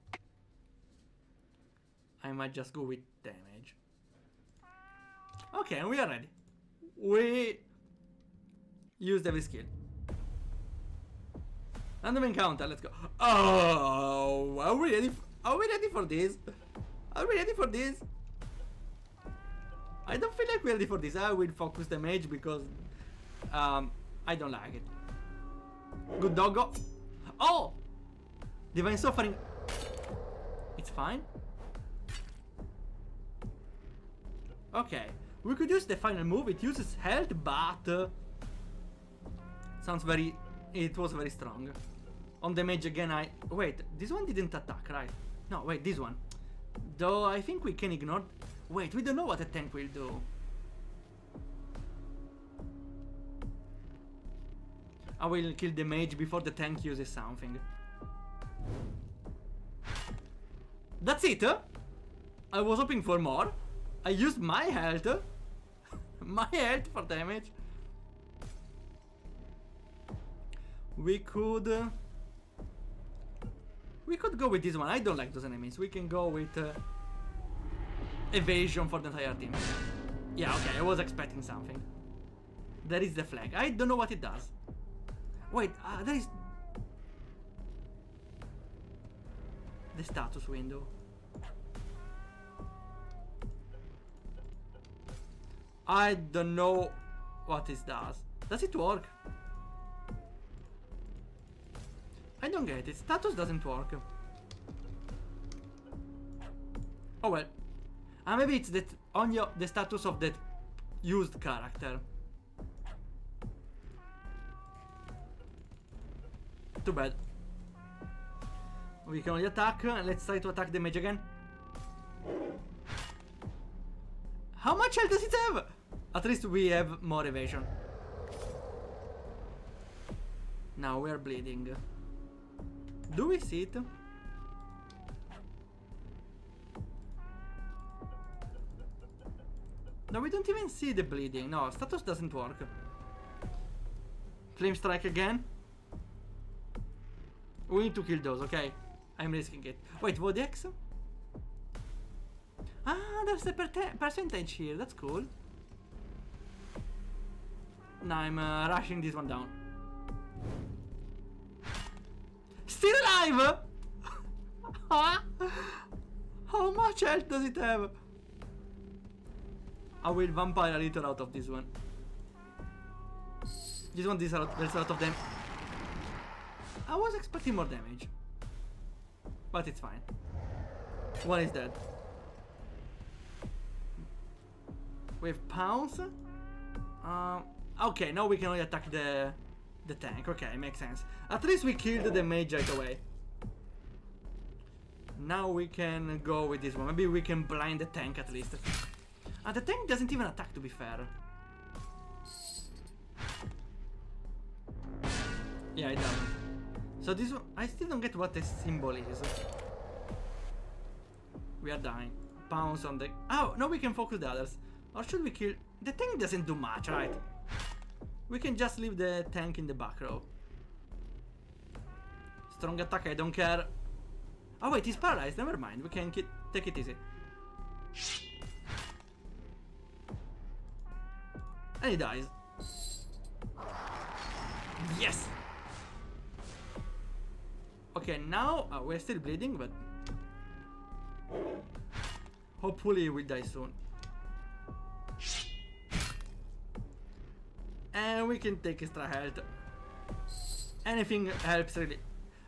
I might just go with damage. Okay, we are ready. We used every skill. Random encounter, let's go. Oh, are we ready for this? Are we ready for this? I don't feel like we're ready for this. I will focus the mage because I don't like it. Good doggo. Oh! Divine Suffering. It's fine. Okay. We could use the final move. It uses health, but it was very strong. On the mage again, wait, this one didn't attack, right? No, wait, this one. Though I think we can ignore. Wait, we don't know what a tank will do. I will kill the mage before the tank uses something. That's it? I was hoping for more. I used my health. My health for damage. We could go with this one. I don't like those enemies. We can go with evasion for the entire team. Yeah, okay, I was expecting something. There is the flag. I don't know what it does. Wait, there is the status window. I don't know what this does. Does it work? I don't get it. Status doesn't work. Oh well. Maybe it's that on the status of that used character. Too bad. We can only attack. Let's try to attack the mage again. How much health does it have? At least we have more evasion. Now we are bleeding. Do we see it? No, we don't even see the bleeding. No, status doesn't work. Flame strike again. We need to kill those, okay? I'm risking it. Wait, what the X? There's a percentage here. That's cool. Now I'm rushing this one down. Still alive? How much health does it have? I will vampire a little out of this one. This one, there's a lot of damage. I was expecting more damage. But it's fine. One is dead. With pounce. Okay, now we can only attack the tank. Okay, makes sense. At least we killed the mage right away. Now we can go with this one. Maybe we can blind the tank at least. The tank doesn't even attack, to be fair. Yeah, it doesn't. So this one, I still don't get what the symbol is. We are dying. Pounce on the... Oh, no, we can focus the others. Or should we kill... The tank doesn't do much, right? We can just leave the tank in the back row. Strong attack, I don't care. Oh wait, he's paralyzed, never mind. We can take it easy. And he dies. Yes! Okay, now we're still bleeding, but hopefully we'll die soon. And we can take extra health. Anything helps really.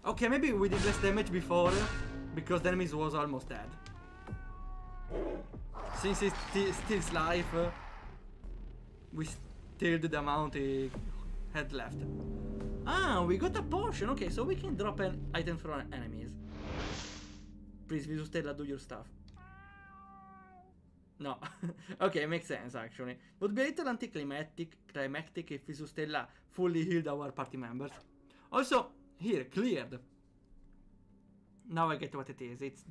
Okay, maybe we did less damage before because the enemy was almost dead. Since he steals life, we steal the amount he had left. Ah, we got a potion. Okay, so we can drop an item from enemies. Please, Visustella, do your stuff. No. Okay, makes sense actually. Would be a little anticlimactic if Visustella fully healed our party members. Also, here, cleared. Now I get what it is. It's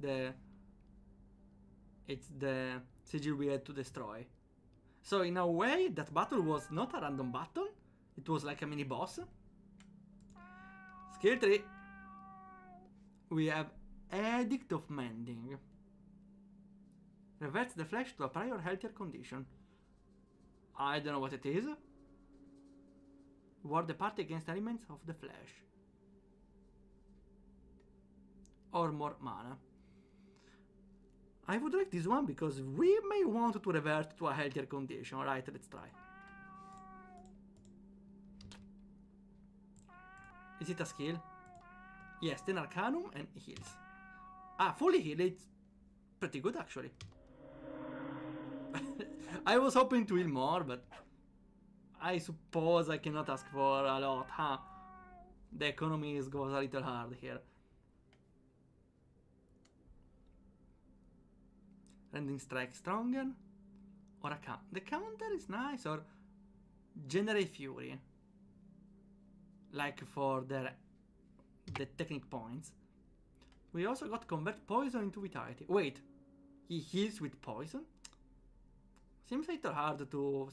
the sigil we had to destroy. So in a way, that battle was not a random battle. It was like a mini boss. Skill 3. We have Edict of Mending. Reverts the flesh to a prior healthier condition. I don't know what it is. Ward the party against elements of the flesh. Or more mana. I would like this one because we may want to revert to a healthier condition. Alright, let's try. Is it a skill? Yes, 10 Arcanum and heals. Ah, fully healed. It's pretty good actually. I was hoping to heal more, but I suppose I cannot ask for a lot, huh? The economy goes a little hard here. Rending strike stronger? Or a counter? The counter is nice, or generate fury. Like for the technique points. We also got convert poison into vitality. Wait, he heals with poison? Seems a little hard to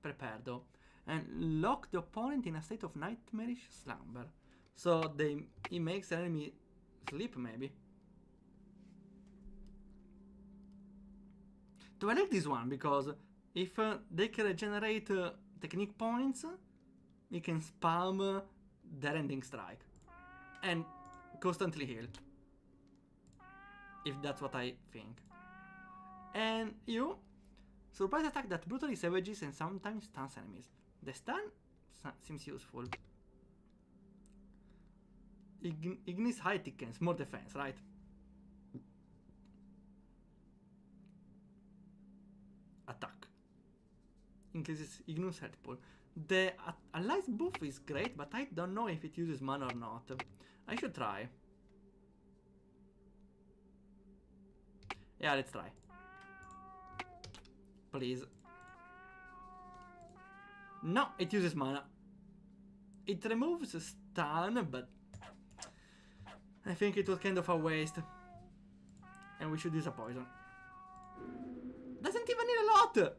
prepare though. And lock the opponent in a state of nightmarish slumber. So he makes the enemy sleep maybe. Do I like this one? Because if they can regenerate technique points, we can spam the rending strike. And constantly heal. If that's what I think. And you? Surprise attack that brutally savages and sometimes stuns enemies. The stun seems useful. Ignis high thickens, more defense, right? Attack. Increases Ignis health pool. The allies buff is great, but I don't know if it uses mana or not. I should try. Yeah, let's try. Please. No, it uses mana. It removes stun, but I think it was kind of a waste. And we should use a poison. Doesn't even need a lot!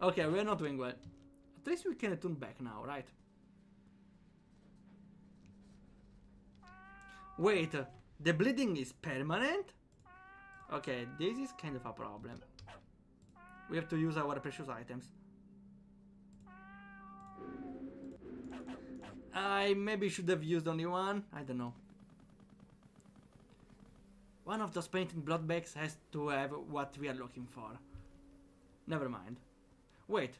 Okay, we're not doing well. At least we can return back now, right? Wait, the bleeding is permanent? Okay, this is kind of a problem. We have to use our precious items. I maybe should have used only one. I don't know. One of those painted blood bags has to have what we are looking for. Never mind. Wait.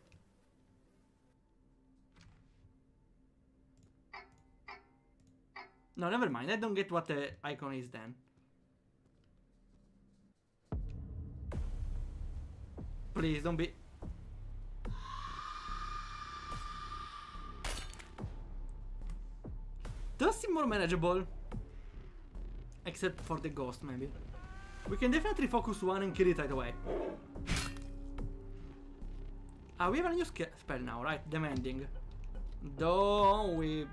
No, never mind. I don't get what the icon is then. Please, don't be... Does seem more manageable. Except for the ghost, maybe. We can definitely focus one and kill it right away. Ah, we have a new spell now, right? Demanding. Though we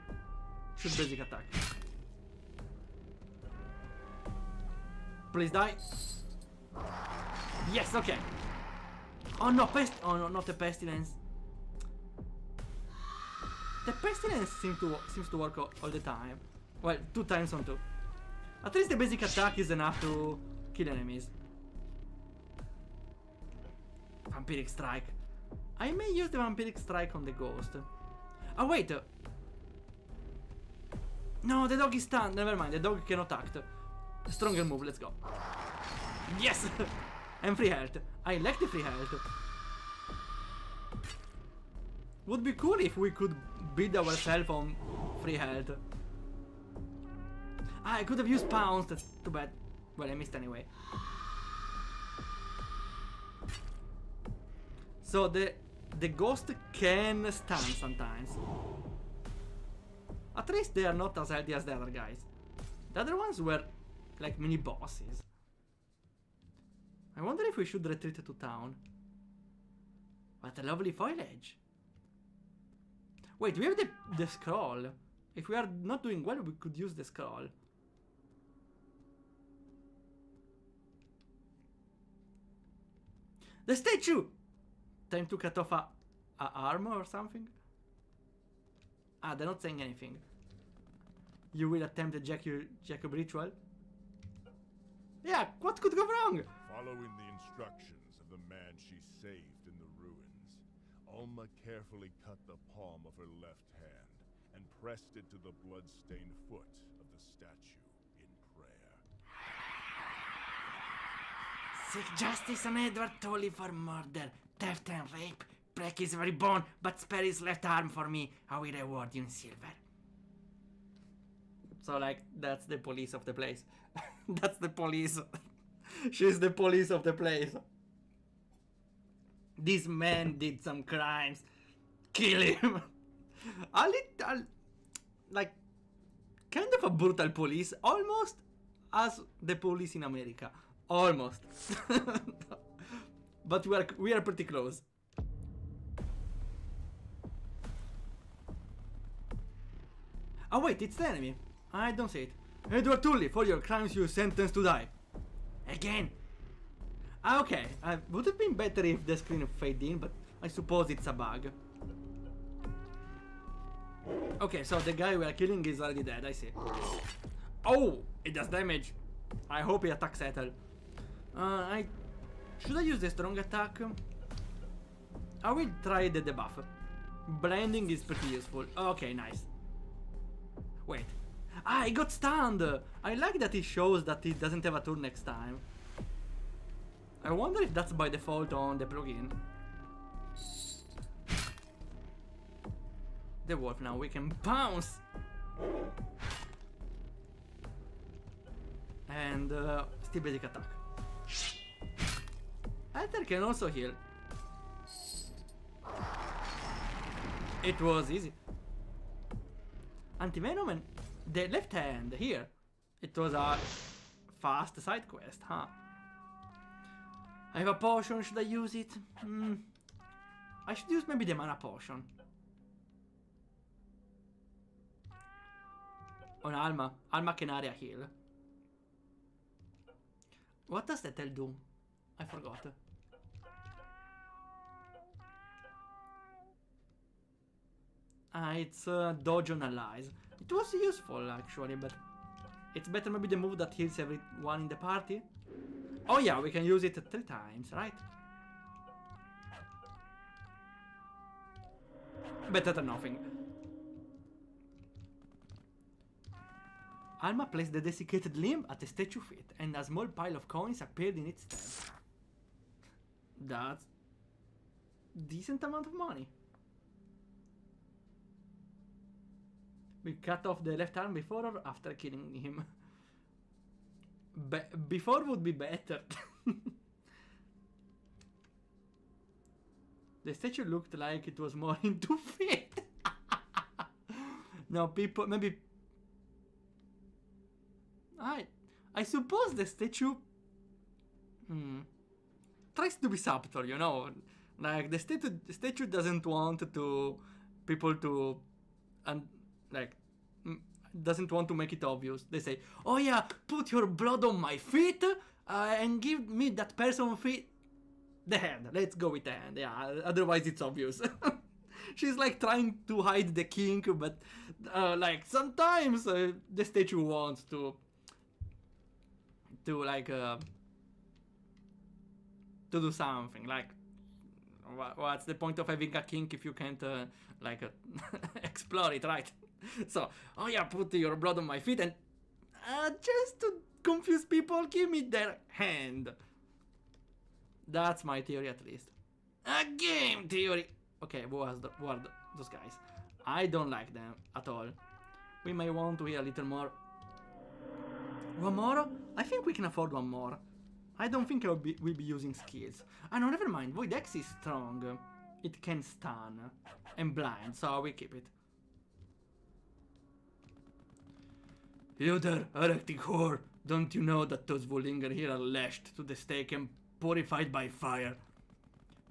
should basic attack. Please die. Yes, okay. Oh no, oh no, not the pestilence. The pestilence seems to work all the time. Well, 2 times on 2. At least the basic attack is enough to kill enemies. Vampiric strike. I may use the vampiric strike on the ghost. Oh wait. No, the dog is stunned. Never mind, the dog cannot act. Stronger move, let's go. Yes! And free health. I like the free health. Would be cool if we could beat ourselves on free health. Ah, I could have used pounds, that's too bad. Well, I missed anyway. So the ghost can stun sometimes. At least they are not as healthy as the other guys. The other ones were like mini bosses. I wonder if we should retreat to town. What a lovely foliage. Wait, we have the scroll. If we are not doing well, we could use the scroll. The statue! Time to cut off a arm or something? Ah, they're not saying anything. You will attempt the Jacob ritual? Yeah, what could go wrong? Following the instructions of the man she saved in the ruins, Alma carefully cut the palm of her left hand and pressed it to the blood-stained foot of the statue in prayer. Seek justice on Edward Tolley for murder, theft and rape. Break his very bone, but spare his left arm for me. I will reward you in silver. So like, that's the police of the place. That's the police. She's the police of the place. This man did some crimes. Kill him. A little, like, kind of a brutal police. Almost as the police in America. Almost. But we are pretty close. Oh wait, it's the enemy. I don't see it. Edward Tully, for your crimes you sentenced to die. Again. Ah, okay. Would have been better if the screen faded in, but I suppose it's a bug. Okay, so the guy we are killing is already dead, I see. Oh, it does damage. I hope he attacks Ethel. Should I use the strong attack? I will try the debuff. Blending is pretty useful. Okay, nice. Wait. Ah, he got stunned! I like that it shows that he doesn't have a turn next time. I wonder if that's by default on the plugin. The wolf now, we can bounce! And still basic attack. Ether can also heal. It was easy. Anti-venom and the left hand here. It was a fast side quest, huh? I have a potion, should I use it? I should use maybe the mana potion. On Alma. Alma can area heal. What does that do? I forgot. It's dodge on allies. It was useful actually, but it's better maybe the move that heals everyone in the party. Oh yeah, we can use it 3 times, right? Better than nothing. Alma placed the desiccated limb at the statue feet, and a small pile of coins appeared in its stead. That's decent amount of money. We cut off the left arm before or after killing him? Before would be better. The statue looked like it was more into feet. No, people, maybe... I suppose the statue... tries to be subtle, you know? Like, the statue doesn't want to... people to... and like... doesn't want to make it obvious. They say, oh yeah, put your blood on my feet and give me that person's feet. The hand. Let's go with the hand. Yeah, otherwise it's obvious. She's like trying to hide the kink, but like sometimes the statue wants to like to do something. Like, what's the point of having a kink if you can't like explore it, right? So, oh yeah, put your blood on my feet and just to confuse people, give me their hand. That's my theory, at least. A game theory. Okay, who are those guys? I don't like them at all. We may want to hear a little more. One more? I think we can afford one more. I don't think we'll be using skills. Ah no, never mind. Void X is strong. It can stun and blind, so we keep it. You there, erecting whore! Don't you know that those who linger here are lashed to the stake and purified by fire?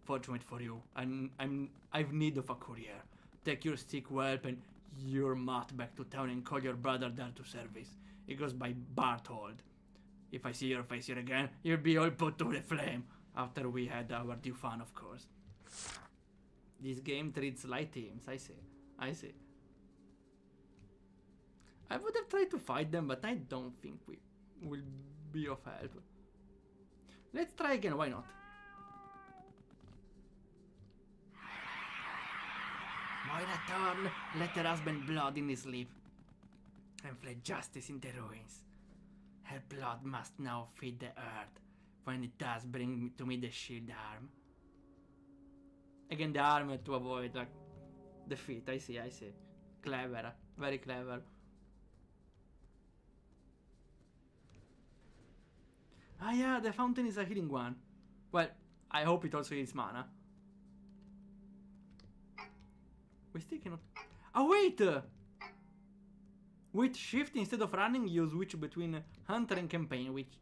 Fortunate for you, I've need of a courier. Take your sick whelp and your mat back to town and call your brother there to service. It goes by Barthold. If I see your face here again, you'll be all put to the flame. After we had our due fun, of course. This game treats light teams, I see. I see. I would have tried to fight them, but I don't think we will be of help. Let's try again, why not? Moira Thorn, let her husband blood in his sleep and fled justice in the ruins. Her blood must now feed the earth. When it does, bring to me the shield arm. Again, the arm to avoid like the feet. I see, I see. Clever, very clever. Ah yeah, the fountain is a healing one. Well, I hope it also heals mana. We still cannot... Oh wait! With shift instead of running, you switch between hunter and campaign, which...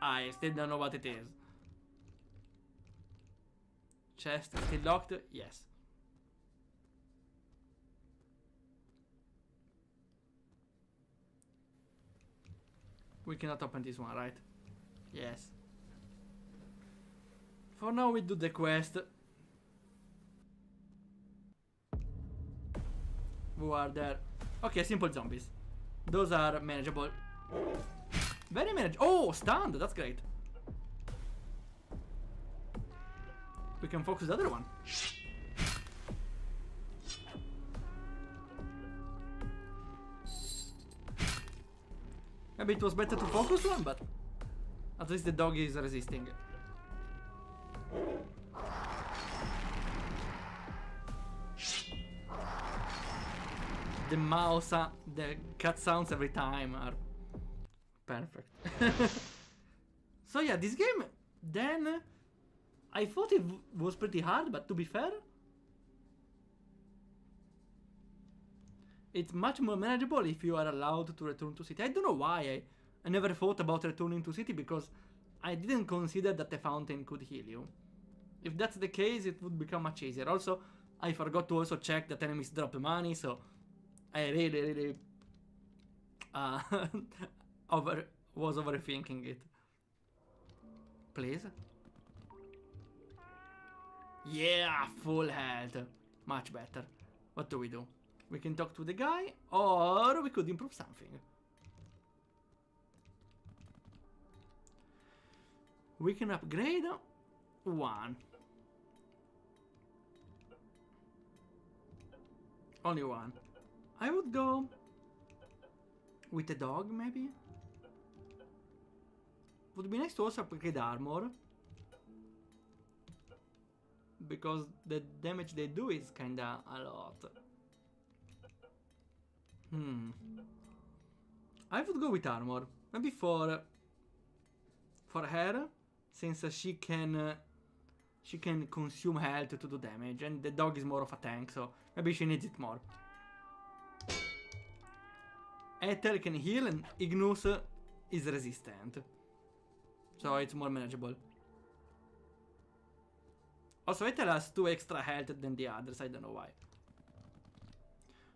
I still don't know what it is. Chest still locked? Yes. We cannot open this one, right? Yes. For now we do the quest. Who are there? Okay, simple zombies. Those are manageable. Very manageable. Oh, stunned! That's great. We can focus the other one. Maybe it was better to focus one, but at least the dog is resisting. The mouse, the cat sounds every time are perfect. So yeah, this game, then, I thought it was pretty hard, but to be fair, it's much more manageable if you are allowed to return to city. I don't know why I never thought about returning to city, because I didn't consider that the fountain could heal you. If that's the case, it would become much easier. Also, I forgot to also check that enemies drop money, so I really was overthinking it. Please? Yeah, full health. Much better. What do we do? We can talk to the guy, or we could improve something. We can upgrade one. Only one. I would go with a dog, maybe? Would be nice to also upgrade armor, because the damage they do is kinda a lot. I would go with armor. Maybe for her, since she can consume health to do damage, and the dog is more of a tank, so maybe she needs it more. Ether can heal, and Ignus is resistant, so it's more manageable. Also, Ether has 2 extra health than the others, I don't know why.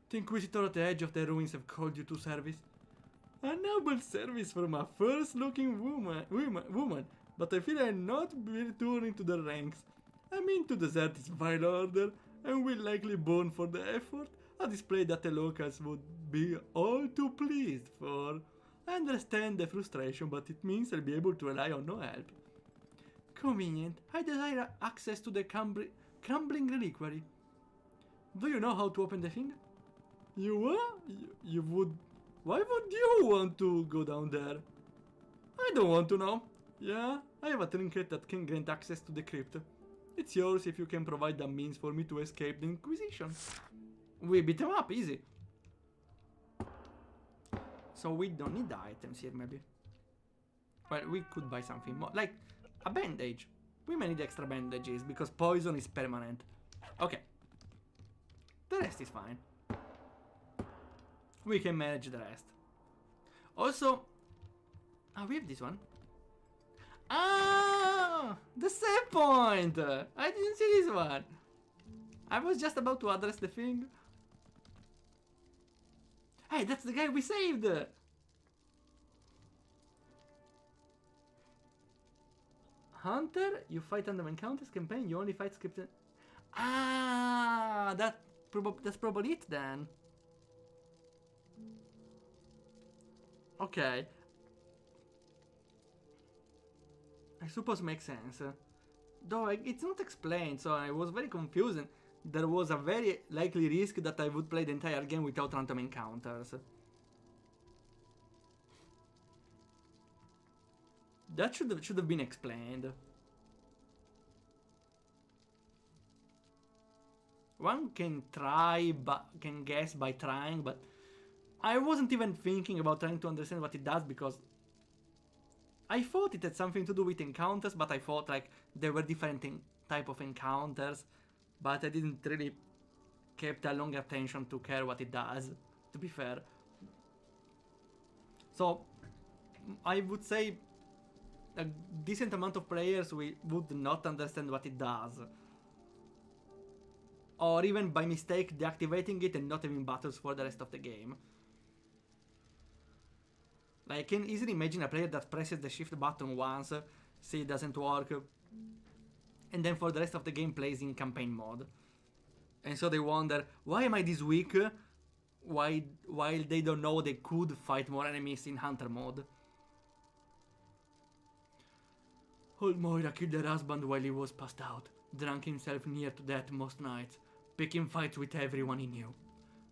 The Inquisitor at the edge of the ruins have called you to service. A noble service from a first-looking woman, but I fear I'm not returning to the ranks. I mean to desert this vile order, and will likely burn for the effort, a display that the locals would be all too pleased for. I understand the frustration, but it means I'll be able to rely on no help. Convenient. I desire access to the crumbling reliquary. Do you know how to open the thing? You what? You would... Why would you want to go down there? I don't want to know. Yeah, I have a trinket that can grant access to the crypt. It's yours if you can provide a means for me to escape the Inquisition. We beat them up, easy. So we don't need the items here, maybe. Well, we could buy something more, like a bandage. We may need extra bandages because poison is permanent. Okay. The rest is fine. We can manage the rest. Also, we have this one. Ah, the save point. I didn't see this one. I was just about to address the thing. Hey, that's the guy we saved. Hunter, you fight under encounters campaign. You only fight scripted. Ah, that's probably it then. Okay. I suppose makes sense. Though it's not explained, so I was very confused. There was a very likely risk that I would play the entire game without random encounters. That should have been explained. One can try, but can guess by trying, but I wasn't even thinking about trying to understand what it does because I thought it had something to do with encounters, but I thought like there were different type of encounters, but I didn't really keep a long attention to care what it does, to be fair. So I would say a decent amount of players would not understand what it does. Or even by mistake deactivating it and not having battles for the rest of the game. Like, I can easily imagine a player that presses the shift button once, see it doesn't work, and then for the rest of the game plays in campaign mode. And so they wonder, why am I this weak? While they don't know they could fight more enemies in hunter mode. Old Moira killed her husband while he was passed out, drank himself near to death most nights, picking fights with everyone he knew.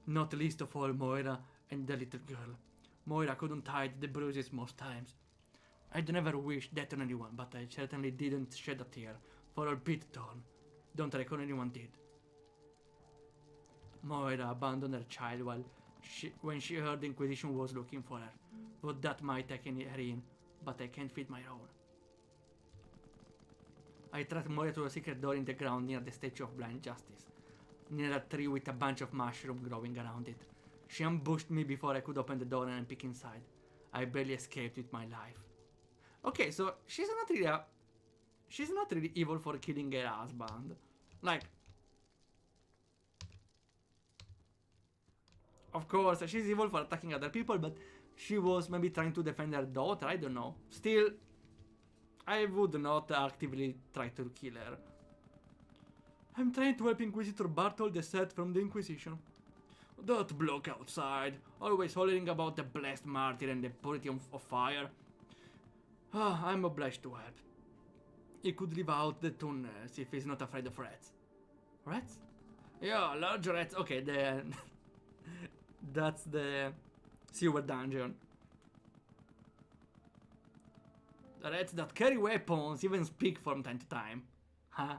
Not least of all Moira and the little girl. Moira couldn't hide the bruises most times. I'd never wished death on anyone, but I certainly didn't shed a tear for old Pete Thorne. Don't reckon anyone did. Moira abandoned her child when she heard the Inquisition was looking for her. But that might take her in, but I can't feed my own. I tracked Moira to a secret door in the ground near the Statue of Blind Justice, near a tree with a bunch of mushrooms growing around it. She ambushed me before I could open the door and peek inside. I barely escaped with my life. Okay, so she's not really evil for killing her husband. Like, of course, she's evil for attacking other people, but she was maybe trying to defend her daughter, I don't know. Still, I would not actively try to kill her. I'm trying to help Inquisitor Bartol desert from the Inquisition. That bloke outside, always hollering about the blessed martyr and the purity of fire. I'm obliged to help. He could live out the tunnels if he's not afraid of rats. Rats? Yeah, large rats. Okay, that's the sewer dungeon. The rats that carry weapons even speak from time to time. Huh?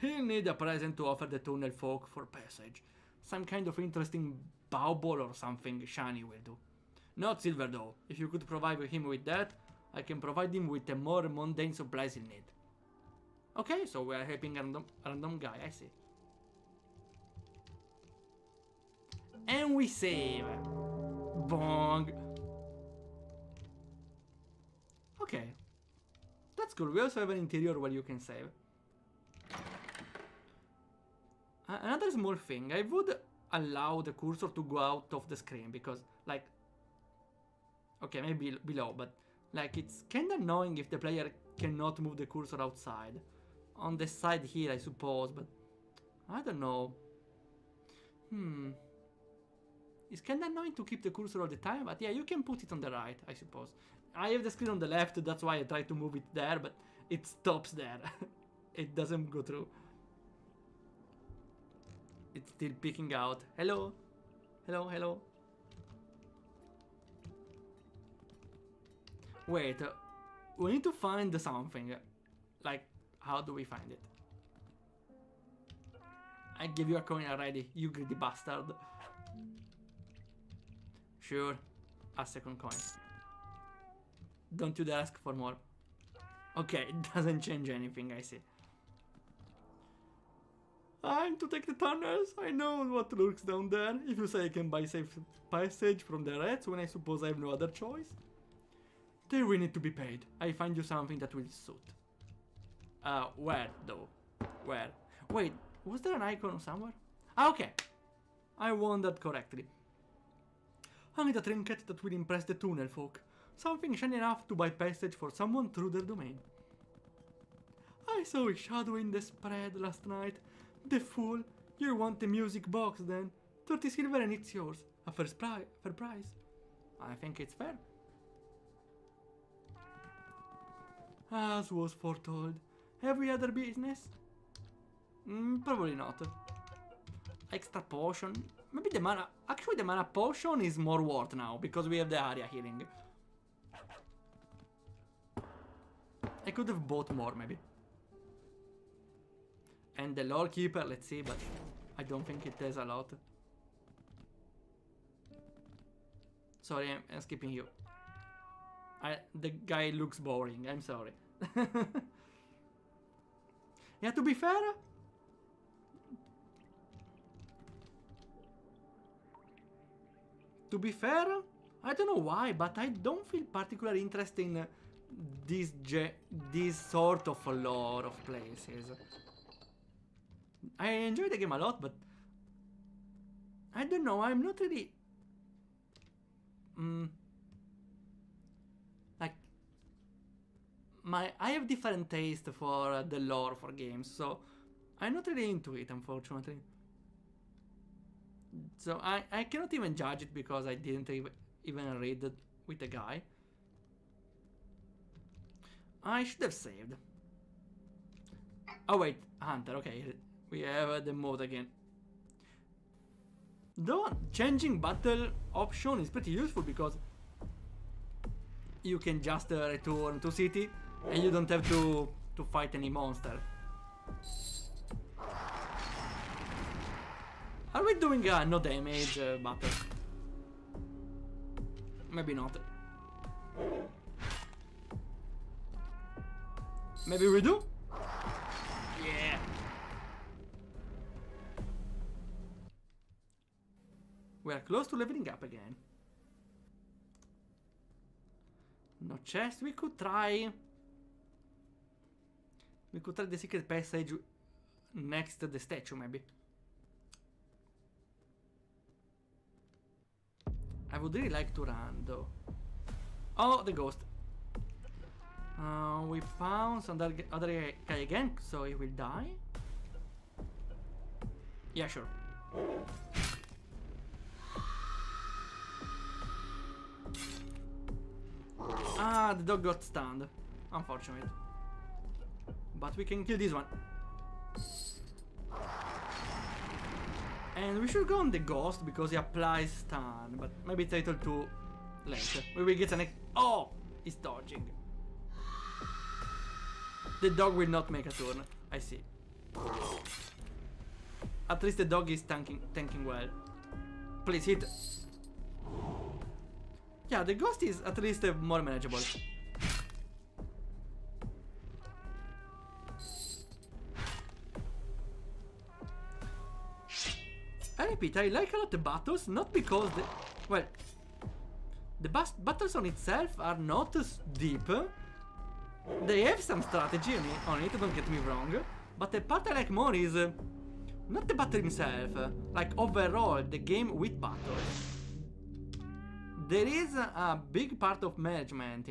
He'll need a present to offer the tunnel folk for passage. some kind of interesting bow ball or something shiny will do. Not silver though. If you could provide him with that, I can provide him with the more mundane supplies he'll need. Okay, so we are helping a random guy, I see. And we save. Bong. Okay. That's cool. We also have an interior where you can save. Another small thing. I would allow the cursor to go out of the screen because, like... Okay, maybe below, but... Like, it's kinda annoying if the player cannot move the cursor outside. On the side here, I suppose, but... I don't know. It's kinda annoying to keep the cursor all the time, but yeah, you can put it on the right, I suppose. I have the screen on the left, that's why I try to move it there, but it stops there. It doesn't go through. It's still peeking out. Hello? Hello, hello? Wait, we need to find something. Like, how do we find it? I give you a coin already, you greedy bastard. Sure, a second coin. Don't you dare ask for more. Okay, it doesn't change anything, I see. I'm to take the tunnels. I know what lurks down there. If you say I can buy safe passage from the rats when I suppose I have no other choice. They will need to be paid. I find you something that will suit. Where though? Where? Wait, was there an icon somewhere? Ah, okay. I wondered correctly. I need a trinket that will impress the tunnel folk. Something shiny enough to buy passage for someone through their domain. I saw a shadow in the spread last night. The fool. You want the music box then? 30 silver and it's yours. A fair price. I think it's fair. As was foretold. Every other business? Probably not. Extra potion? Maybe the mana... Actually, the mana potion is more worth now, because we have the area healing. I could have bought more, maybe. And the lore keeper, let's see, but I don't think it has a lot. Sorry, I'm skipping you. The guy looks boring, I'm sorry. Yeah, to be fair... I don't know why, but I don't feel particularly interested in this sort of lore of places. I enjoy the game a lot, but I don't know, I'm not really... like... I have different taste for the lore for games, so I'm not really into it, unfortunately. So I cannot even judge it because I didn't even read it with the guy. I should have saved. Oh wait, Hunter, okay. We have the mode again. Though changing battle option is pretty useful because you can just return to city and you don't have to fight any monster. Are we doing a no damage battle? Maybe not. Maybe we do? Yeah. We are close to leveling up again. No chest. We could try the secret passage next to the statue, maybe. I would really like to run, though. Oh, the ghost. We pounce on the other guy again, so he will die. Yeah, sure. Ah, the dog got stunned. Unfortunate. But we can kill this one. And we should go on the ghost because he applies stun, but maybe it's a little too late. We will get an oh! He's dodging. The dog will not make a turn. I see. At least the dog is tanking well. Please hit. Yeah, the ghost is at least more manageable. I repeat, I like a lot the battles, not because the... Well, the battles on itself are not deep. They have some strategy on it, don't get me wrong. But the part I like more is... not the battle himself, like overall, the game with battles. There is a big part of management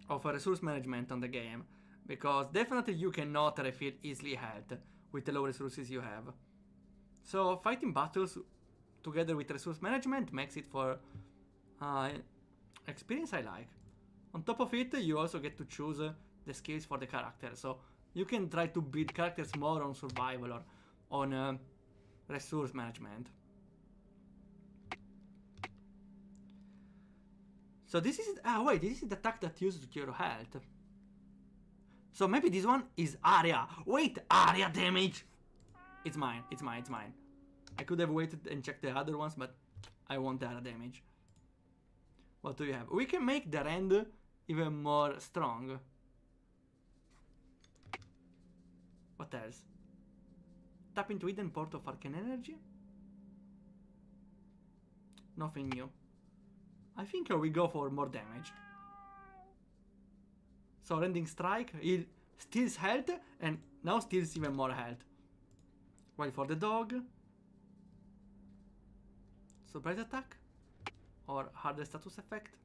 of resource management on the game. Because definitely you cannot refill easily health with the low resources you have. So fighting battles together with resource management makes it for experience I like. On top of it, you also get to choose the skills for the character. So you can try to build characters more on survival or on resource management. So this is... wait, this is the attack that uses to cure health. So maybe this one is area. Wait, area damage! It's mine, it's mine, it's mine. I could have waited and checked the other ones, but I want area damage. What do you have? We can make the rend even more strong. What else? Tap into hidden port of arcane energy? Nothing new. I think we go for more damage. So rending strike, he steals health and now steals even more health. While for the dog, surprise attack or harder status effect.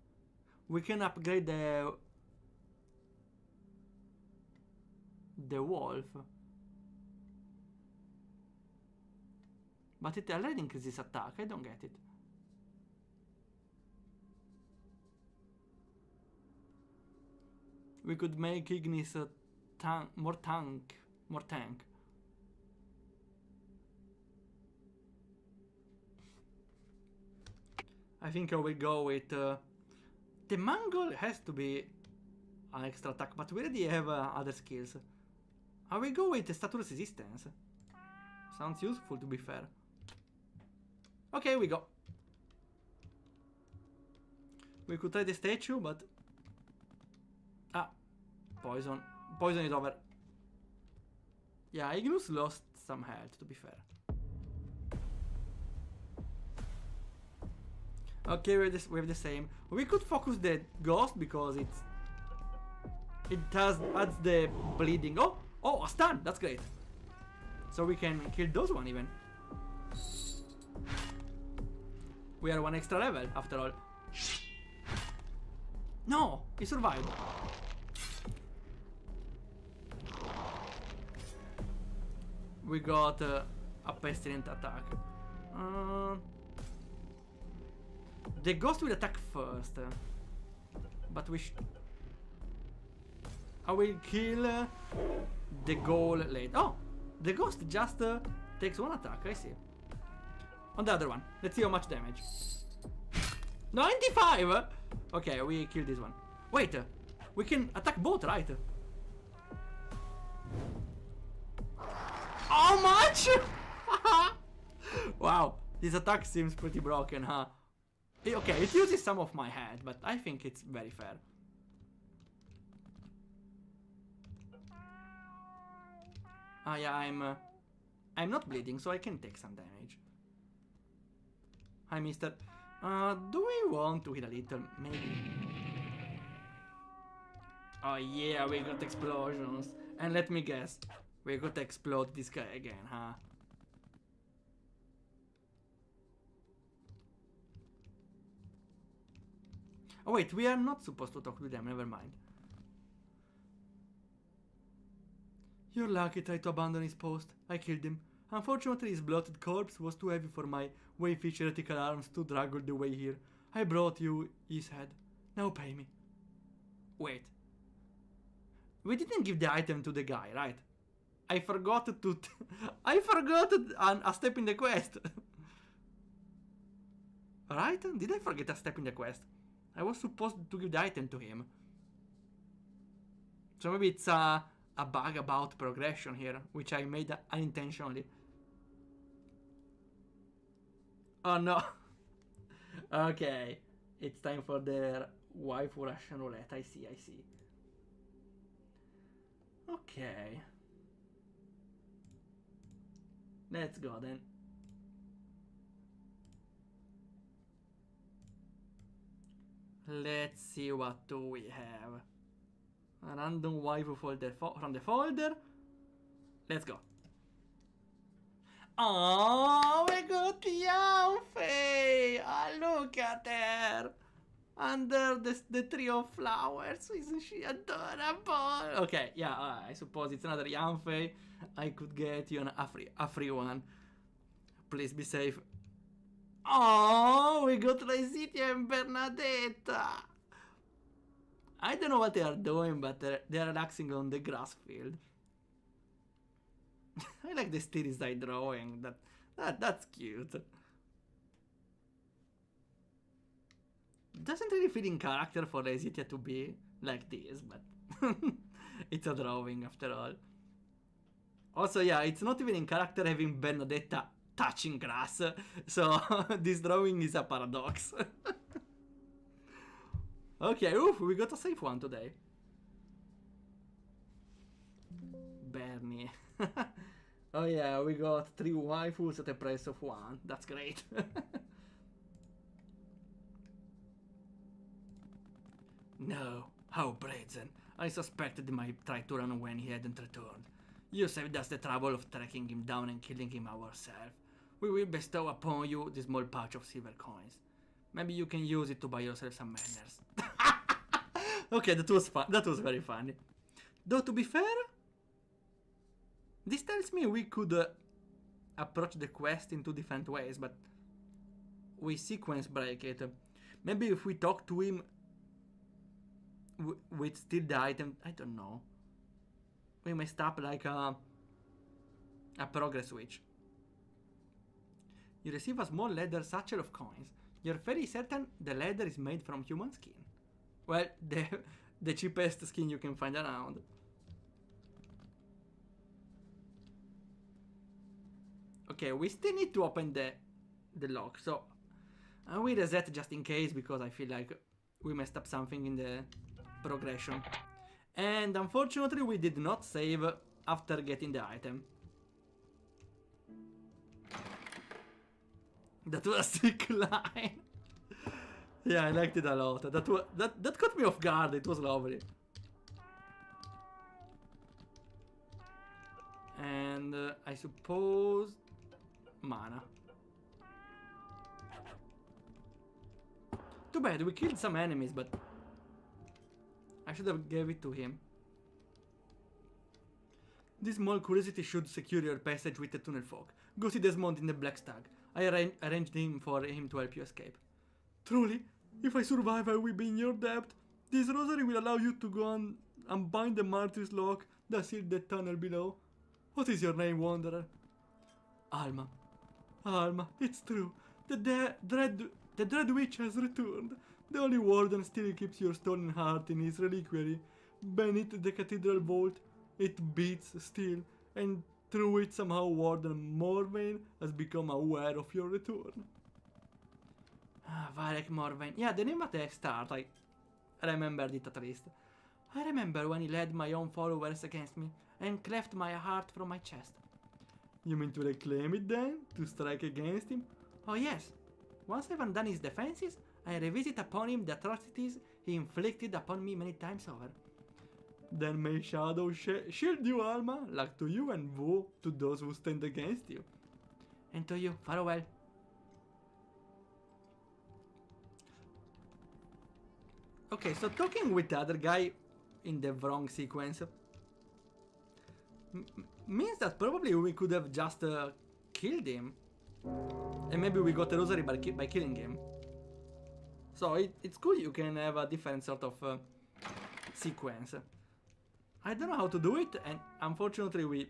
We can upgrade the wolf. But it already increases attack, I don't get it. We could make Ignis more tank. I think I will go with... the Mangle has to be an extra attack, but we already have other skills. I will go with the status resistance. Sounds useful, to be fair. Okay, we go. We could try the statue, but... poison. Poison is over. Yeah, Ignus lost some health, to be fair. Okay, we have the same. We could focus the ghost because it adds the bleeding. Oh, a stun! That's great. So we can kill those one even. We are one extra level after all. No, he survived. We got a pestilent attack. The ghost will attack first. But I will kill the goal later. Oh! The ghost just takes one attack, I see. On the other one. Let's see how much damage. 95! Okay, we kill this one. Wait, we can attack both, right? How much? Wow, this attack seems pretty broken, huh? Okay, it uses some of my head, but I think it's very fair. Yeah, I'm not bleeding, so I can take some damage. Hi, mister. Do we want to hit a little? Maybe. Oh yeah, we got explosions. And let me guess, we got to explode this guy again, huh? Oh wait, we are not supposed to talk to them, never mind. You're lucky tried to abandon his post. I killed him. Unfortunately, his bloated corpse was too heavy for my wayfish heretical arms to drag all the way here. I brought you his head. Now pay me. Wait. We didn't give the item to the guy, right? I forgot to... I forgot a step in the quest. Right? Did I forget a step in the quest? I was supposed to give the item to him. So maybe it's a a bug about progression here, which I made unintentionally. Oh no. Okay, it's time for the waifu Russian roulette. I see. Okay. Let's go then. Let's see what do we have. A random waifu folder from the folder. Let's go. Oh, we got Yanfei! Oh, look at her! Under the tree of flowers. Isn't she adorable? Okay, yeah, I suppose it's another Yanfei. I could get you a free one. Please be safe. Oh, we got Laetitia and Bernadetta. I don't know what they are doing, but they're relaxing on the grass field. I like the stylized drawing. That's cute. Doesn't really fit in character for Laetitia to be like this, but it's a drawing after all. Also, yeah, it's not even in character having Bernadetta touching grass, so this drawing is a paradox. Okay, oof, we got a safe one today. Bernie. Oh yeah, we got 3 waifus at the price of 1. That's great. No, how brazen. I suspected he might try to run when he hadn't returned. You saved us the trouble of tracking him down and killing him ourselves. We will bestow upon you this small pouch of silver coins. Maybe you can use it to buy yourself some manners. Okay, that was fun. That was very funny. Though to be fair, this tells me we could approach the quest in 2 different ways, but we sequence break it. Maybe if we talk to him with still the item, I don't know. We messed up like a progress switch. You receive a small leather satchel of coins. You're very certain the leather is made from human skin. Well, the cheapest skin you can find around. Okay, we still need to open the lock, so I will reset just in case because I feel like we messed up something in the progression. And unfortunately we did not save after getting the item. That was a sick line. Yeah, I liked it a lot. That caught me off guard. It was lovely. And I suppose mana. Too bad, we killed some enemies, but I should have gave it to him. This small curiosity should secure your passage with the tunnel folk. Go see Desmond in the Black Stag. I arranged him for him to help you escape. Truly, if I survive, I will be in your debt. This rosary will allow you to go and unbind the martyr's lock that sealed the tunnel below. What is your name, wanderer? Alma. Alma, it's true. The Dread Witch has returned. The only warden still keeps your stolen heart in his reliquary. Beneath the cathedral vault, it beats still, and through it somehow Warden Morvain has become aware of your return. Varek Morvain. Yeah, the name at the start, I remembered it at least. I remember when he led my own followers against me and cleft my heart from my chest. You mean to reclaim it then? To strike against him? Oh yes. Once I've undone his defenses, I revisit upon him the atrocities he inflicted upon me many times over. Then may Shadow shield you, Alma, like to you, and woe to those who stand against you. And to you, farewell. Okay, so talking with the other guy in the wrong sequence means that probably we could have just killed him. And maybe we got a rosary by killing him. So it's cool you can have a different sort of sequence. I don't know how to do it, and unfortunately we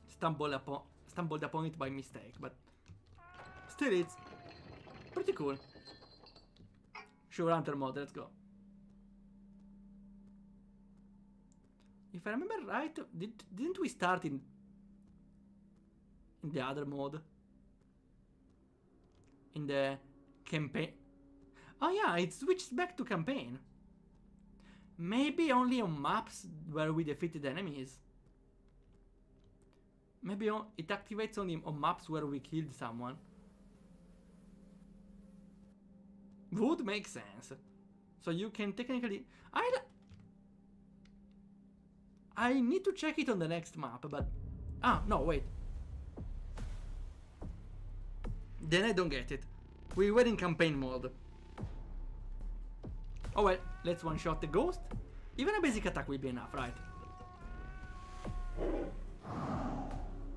stumbled upon it by mistake, but still it's pretty cool. Sure, hunter mode, let's go. If I remember right, didn't we start in the other mode? In the campaign? Oh yeah, it switched back to campaign. Maybe only on maps where we defeated enemies. Maybe it activates only on maps where we killed someone. Would make sense. So you can technically... I need to check it on the next map, but... Ah, no, wait. Then I don't get it. We were in campaign mode. Oh well, let's one-shot the ghost. Even a basic attack will be enough, right?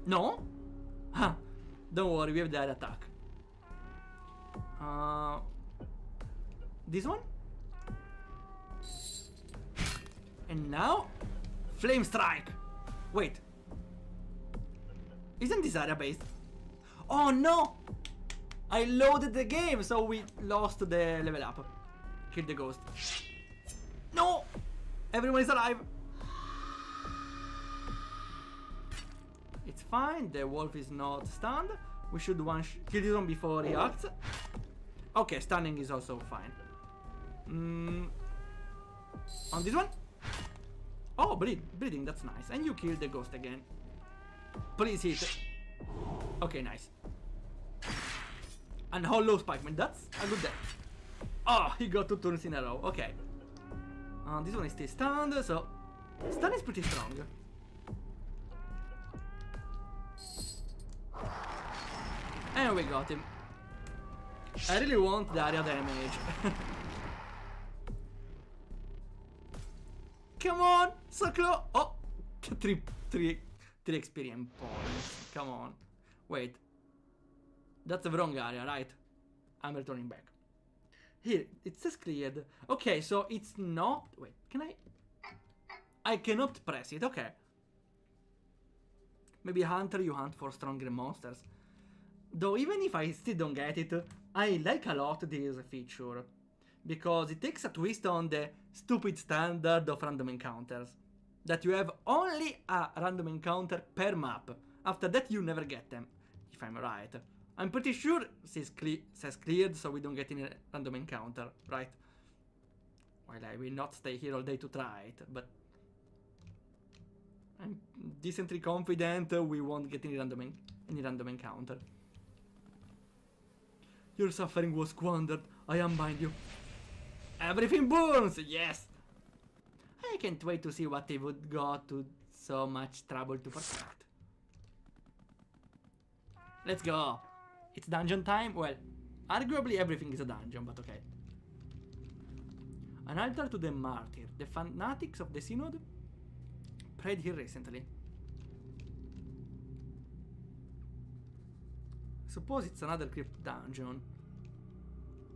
No? Huh. Don't worry, we have the other attack. This one? And now... Flame Strike! Wait. Isn't this area based? Oh no! I loaded the game, so we lost the level up. Kill the ghost. No! Everyone is alive! It's fine, the wolf is not stunned. We should kill this one before he acts. Okay, stunning is also fine. On this one? Oh, bleeding, that's nice. And you kill the ghost again. Please hit. Okay, nice. And hollow spikeman, that's a good death. Oh, he got 2 turns in a row, okay. This one is still stunned, so... Stun is pretty strong. And we got him. I really want the area damage. Come on, so close. Oh, three experience points. Come on. Wait. That's the wrong area, right? I'm returning back. Here, it says cleared. Okay, so it's not... Wait, can I cannot press it, okay. Maybe Hunter, you hunt for stronger monsters. Though even if I still don't get it, I like a lot this feature. Because it takes a twist on the stupid standard of random encounters. That you have only a random encounter per map. After that you never get them, if I'm right. I'm pretty sure it says cleared, so we don't get any random encounter, right? Well, I will not stay here all day to try it, but... I'm decently confident we won't get any random encounter. Your suffering was squandered. I unbind you. Everything burns! Yes! I can't wait to see what they would go to so much trouble to protect. Let's go! It's dungeon time? Well, arguably everything is a dungeon, but okay. An altar to the martyr. The fanatics of the synod prayed here recently. Suppose it's another crypt dungeon.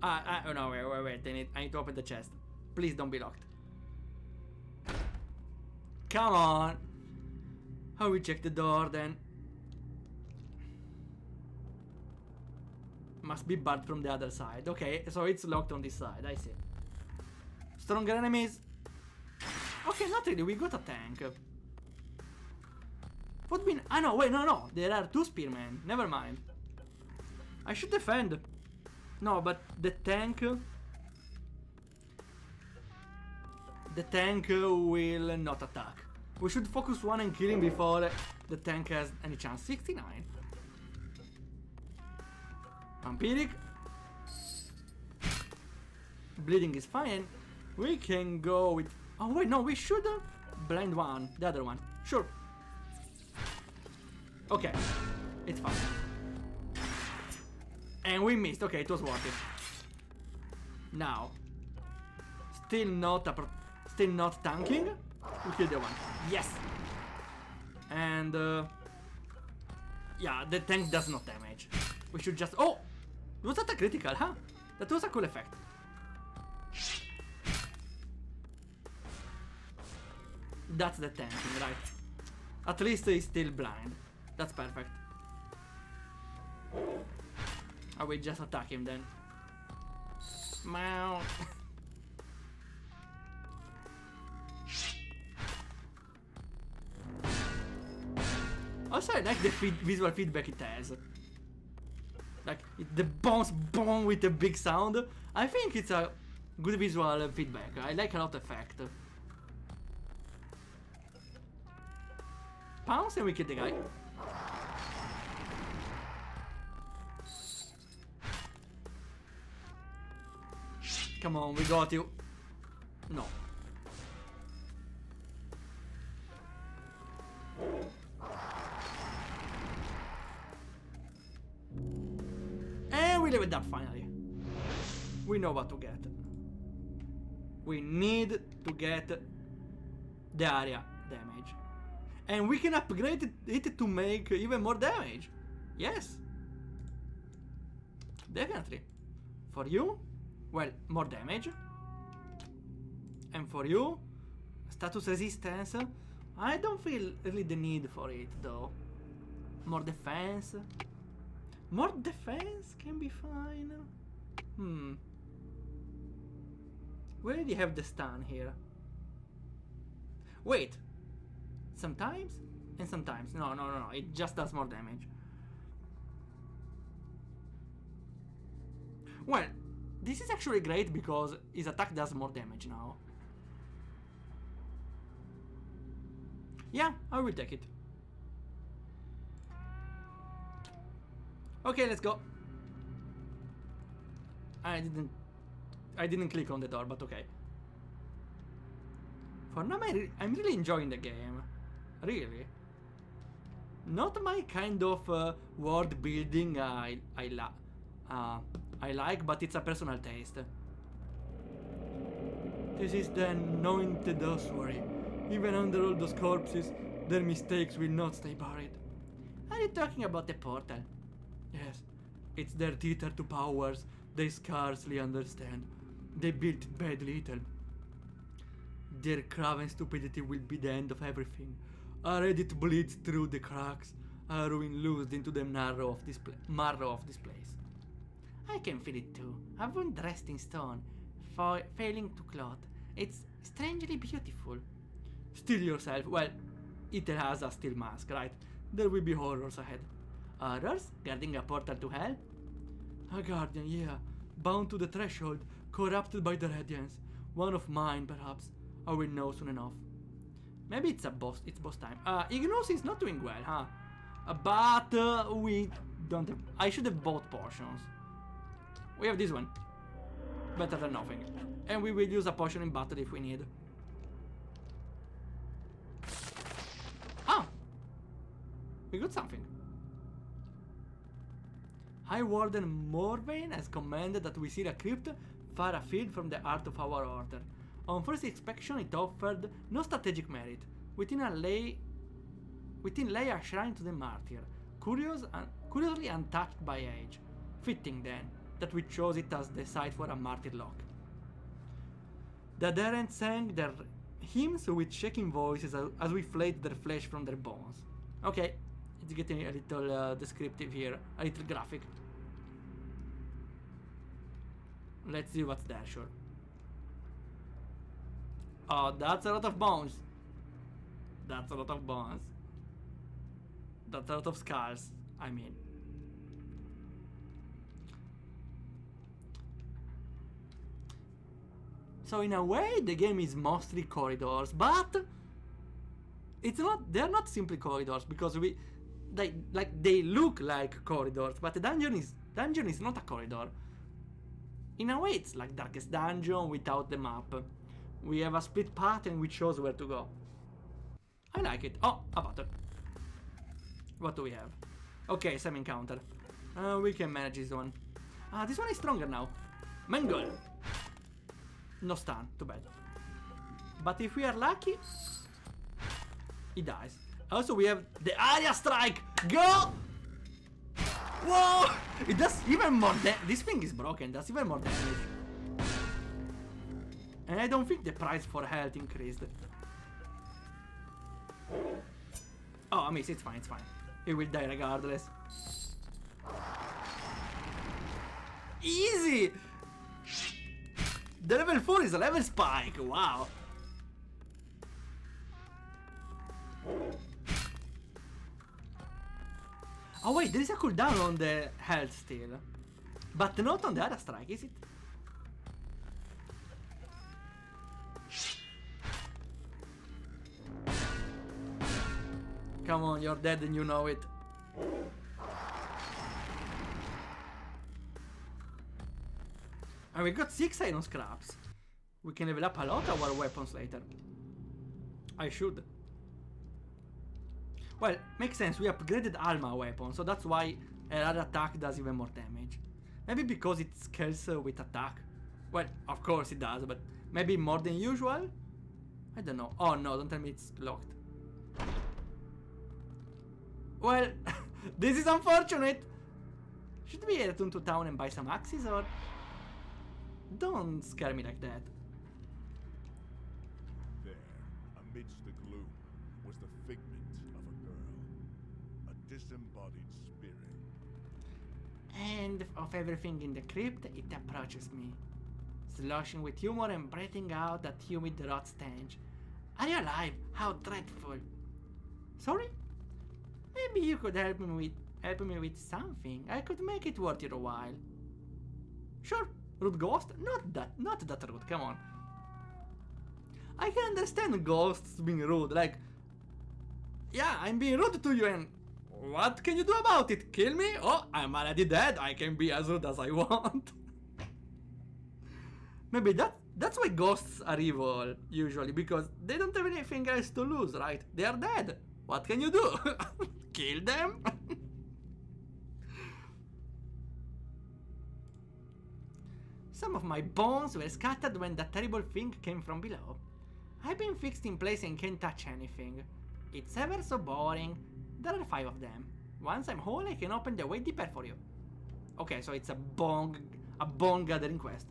Oh no, wait, I need to open the chest. Please don't be locked. Come on! How we check the door then? Must be barred from the other side. Okay, so it's locked on this side, I see. Stronger enemies? Okay, not really, we got a tank. What mean? Ah no, wait, no, there are 2 spearmen, never mind. I should defend. No, but the tank will not attack. We should focus one and kill him before the tank has any chance. 69. Vampiric. Bleeding is fine. We can go with... Oh wait, no, we should blind one. The other one. Sure. Okay. It's fine. And we missed. Okay, it was worth it. Now. Still not tanking. We killed the one. Yes! And... yeah, the tank does not damage. We should just... Oh! Was that a critical, huh? That was a cool effect. That's the tanking, right? At least he's still blind. That's perfect. I will just attack him then. Meow. like the visual feedback it has. Like, the bounce boom with a big sound. I think it's a good visual feedback. I like a lot of effect. Pounce and we kill the guy. Come on, we got you. No. And we leveled up finally. We know what to get. We need to get the area damage. And we can upgrade it to make even more damage. Yes. Definitely. For you, well, more damage. And for you, status resistance. I don't feel really the need for it though. More defense. More defense can be fine. We already have the stun here. Wait. Sometimes and sometimes. No. It just does more damage. Well, this is actually great because his attack does more damage now. Yeah, I will take it. Okay, let's go. I didn't click on the door, but okay. For now, I'm really enjoying the game. Really. Not my kind of world building I like, but it's a personal taste. This is the anointed ossuary. Even under all those corpses, their mistakes will not stay buried. Are you talking about the portal? Yes, it's their teeter to powers they scarcely understand. They built it bad little. Their craven stupidity will be the end of everything. Our Reddit bleeds through the cracks, our ruin loosed into the marrow of this place. I can feel it too. A wound dressed in stone, failing to clot. It's strangely beautiful. Still yourself. Well, it has a steel mask, right? There will be horrors ahead. Horrors? Guarding a portal to hell? A guardian, yeah. Bound to the threshold, corrupted by the radiance. One of mine, perhaps. I will know soon enough. Maybe it's boss time. Ignos is not doing well, huh? But we don't have... I should have bought potions. We have this one. Better than nothing. And we will use a potion in battle if we need. Ah! We got something. High Warden Morvain has commanded that we seal a crypt far afield from the heart of our order. On first inspection, it offered no strategic merit. Within lay a shrine to the martyr, curiously untouched by age. Fitting then that we chose it as the site for a martyr lock. The adherents sang their hymns with shaking voices as we flayed their flesh from their bones. Okay, it's getting a little descriptive here, a little graphic. Let's see what's there, sure. Oh, that's a lot of bones. That's a lot of bones. That's a lot of skulls, I mean. So in a way, the game is mostly corridors, but it's not. They're not simply corridors because they look like corridors, but the dungeon is not a corridor. In a way, it's like Darkest Dungeon without the map. We have a split path and we chose where to go. I like it. Oh, a button. What do we have? Okay, same encounter. We can manage this one. This one is stronger now. Mangle. No stun, too bad. But if we are lucky, he dies. Also, we have the area strike. Go! Whoa! It does even more damage. This thing is broken. Does even more damage. And I don't think the price for health increased. Oh, I missed. It's fine. It's fine. He will die regardless. Easy! The level 4 is a level spike. Wow. Oh wait, there is a cooldown on the health still. But not on the other strike, is it? Come on, you're dead and you know it. And we got 6 iron scraps. We can level up a lot of our weapons later. I should. Well, makes sense, we upgraded Alma weapon, so that's why another attack does even more damage. Maybe because it scales with attack. Well, of course it does, but maybe more than usual? I don't know. Oh no, don't tell me it's locked. Well, this is unfortunate. Should we return to town and buy some axes, or... Don't scare me like that. There, amidst the gloom, was the figment of a girl. A disembodied spirit. And of everything in the crypt, it approaches me, sloshing with humor and breathing out that humid rot stench. Are you alive? How dreadful. Sorry? Maybe you could help me with something. I could make it worth your while. Sure, rude ghost. Not that rude, come on. I can understand ghosts being rude, like... Yeah, I'm being rude to you and... What can you do about it? Kill me? Oh, I'm already dead. I can be as rude as I want. Maybe that's why ghosts are evil, usually, because they don't have anything else to lose, right? They are dead. What can you do? Kill them? Some of my bones were scattered when that terrible thing came from below. I've been fixed in place and can't touch anything. It's ever so boring. There are 5 of them. Once I'm whole, I can open the way deeper for you. Okay, so it's a bone gathering quest.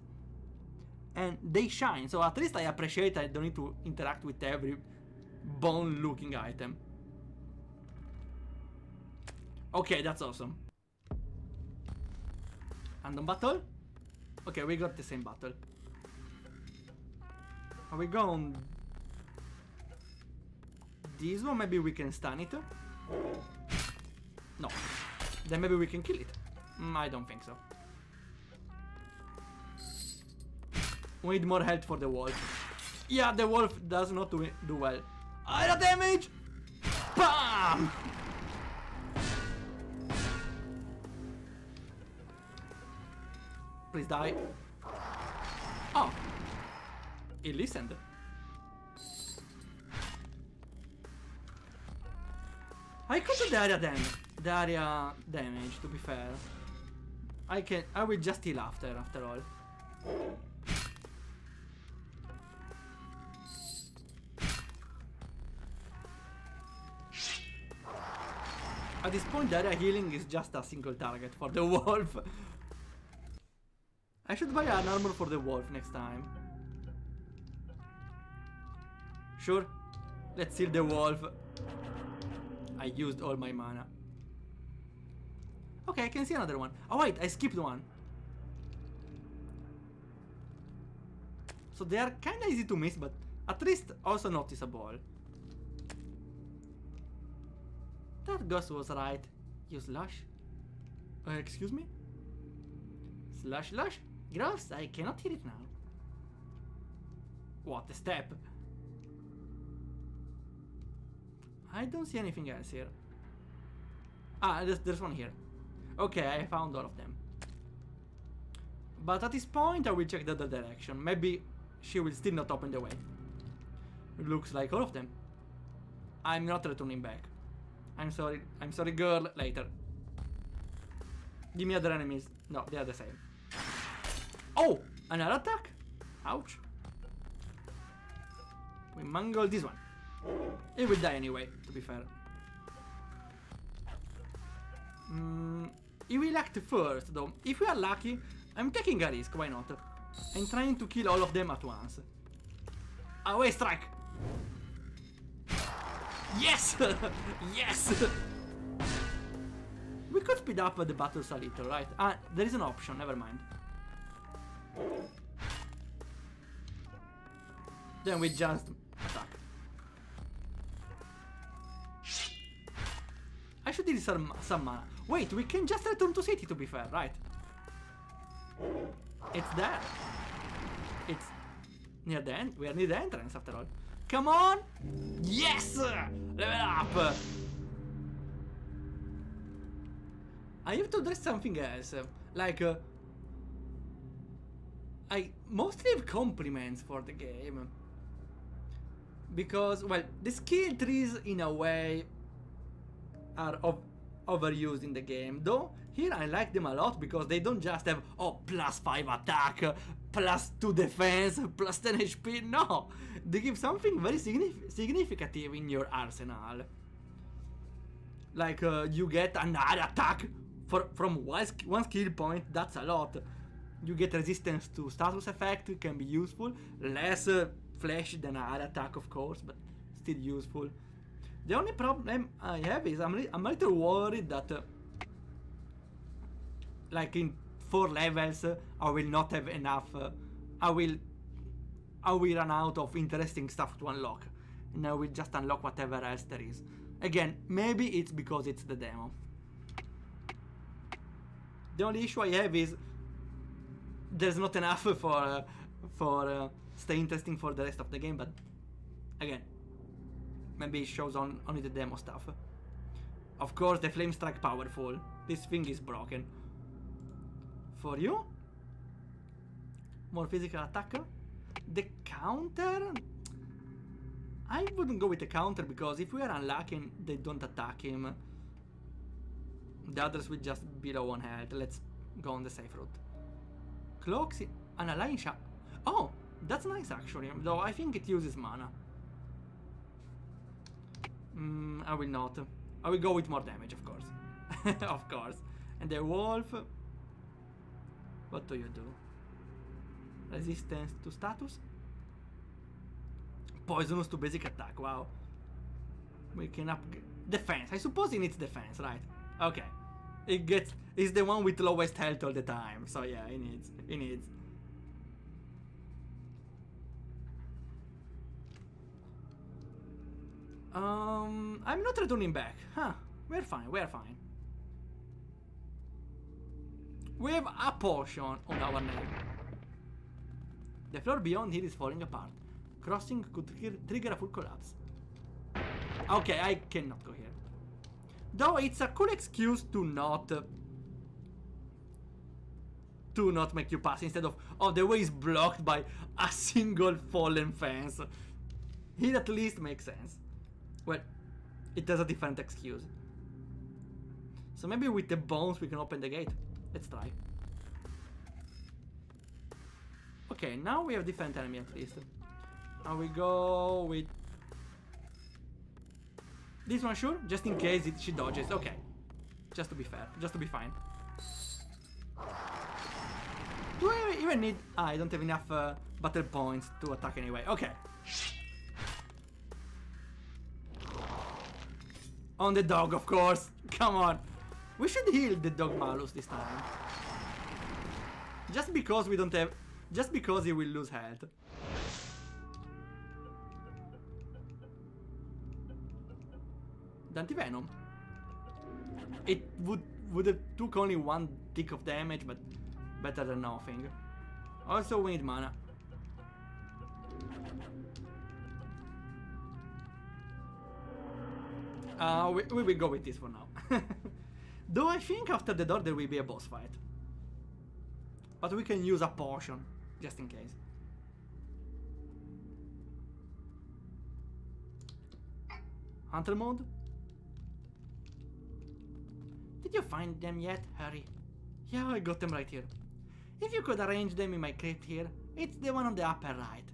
And they shine, so at least I appreciate I don't need to interact with every bone looking item. Okay, that's awesome. Random battle? Okay, we got the same battle. Are we going... This one, maybe we can stun it? No. Then maybe we can kill it. I don't think so. We need more health for the wolf. Yeah, the wolf does not do well. Aira damage! BAM! Please die. Oh. He listened. I could do the area damage, to be fair. I will just heal after all. At this point, the area healing is just a single target for the wolf. I should buy an armor for the wolf next time. Sure, let's heal the wolf. I used all my mana. Okay, I can see another one. Oh wait, I skipped one. So they are kinda easy to miss, but at least also noticeable. That ghost was right. You slush? Excuse me? Slush. Gross, I cannot hear it now. What a step. I don't see anything else here. Ah, there's one here. Okay, I found all of them. But at this point I will check the other direction. Maybe she will still not open the way. Looks like all of them. I'm not returning back. I'm sorry girl, later. Give me other enemies. No, they are the same. Oh! Another attack? Ouch. We mangle this one. It will die anyway, to be fair. He will act first, though. If we are lucky, I'm taking a risk, why not? I'm trying to kill all of them at once. Away strike! Yes! Yes! We could speed up the battles a little, right? Ah, there is an option, never mind. Then we just attack. should need some mana. Wait, we can just return to city, to be fair, right? It's there. It's near the end. We are near the entrance after all. Come on! Yes! Level up! I have to address something else. Like, I mostly have compliments for the game. Because, well, the skill trees in a way are overused in the game. Though, here I like them a lot because they don't just have, oh, +5 attack, +2 defense, +10 HP. No! They give something very significant in your arsenal. Like, you get another attack from one skill point, that's a lot. You get resistance to status effect, can be useful. Less flashy than another attack, of course, but still useful. The only problem I have is I'm a little worried that, like in 4 levels, I will not have enough. I will run out of interesting stuff to unlock, and I will just unlock whatever else there is. Again, maybe it's because it's the demo. The only issue I have is there's not enough for stay interesting for the rest of the game, but again, maybe it shows only the demo stuff. Of course, the flame strike powerful. This thing is broken. For you, more physical attack. The counter, I wouldn't go with the counter because if we are unlucky, they don't attack him. The others will just below 1 health. Let's go on the safe route. Cloaks, an alliance shot. Oh, that's nice actually, though I think it uses mana. I will not. I will go with more damage, of course. Of course. And the wolf, what do you do? Resistance to status? Poisonous to basic attack, wow. We can upgrade. Defense, I suppose it needs defense, right? Okay. It's the one with lowest health all the time, so yeah, it needs. I'm not returning back. Huh, we're fine. We have a potion on our name. The floor beyond here is falling apart. Crossing could trigger a full collapse. Okay, I cannot go here. Though it's a cool excuse to not make you pass instead of, oh, the way is blocked by a single fallen fence. It at least makes sense. Well, it has a different excuse. So maybe with the bones we can open the gate. Let's try. Okay, now we have different enemy at least. Now we go with this one, sure, just in case she dodges. Okay, just to be fair, just to be fine. Do I even need? I don't have enough battle points to attack anyway. Okay. On the dog, of course. Come on. We should heal the dog Malus this time. Just because we don't have. Just because he will lose health. The anti-venom. It would have took only 1 tick of damage, but better than nothing. Also, we need mana. We will go with this for now. Though I think after the door there will be a boss fight. But we can use a potion, just in case. Hunter mode? Did you find them yet, Harry? Yeah, I got them right here. If you could arrange them in my crate here, it's the one on the upper right.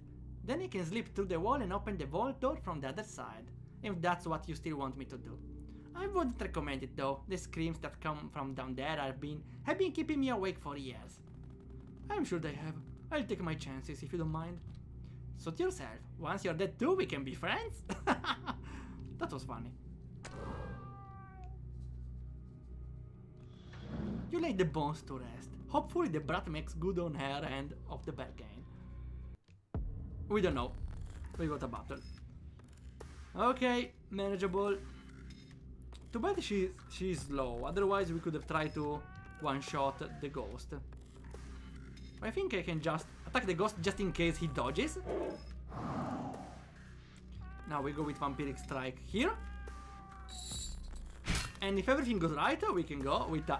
Then you can slip through the wall and open the vault door from the other side, if that's what you still want me to do. I wouldn't recommend it though. The screams that come from down there have been keeping me awake for years. I'm sure they have. I'll take my chances if you don't mind. Suit yourself. Once you're dead too, we can be friends. That was funny. You laid the bones to rest. Hopefully the brat makes good on her end of the bargain. We don't know. We got a battle. Okay, manageable. Too bad she's slow, otherwise we could have tried to one-shot the ghost. I think I can just attack the ghost just in case he dodges. Now we go with Vampiric Strike here. And if everything goes right, we can go with a...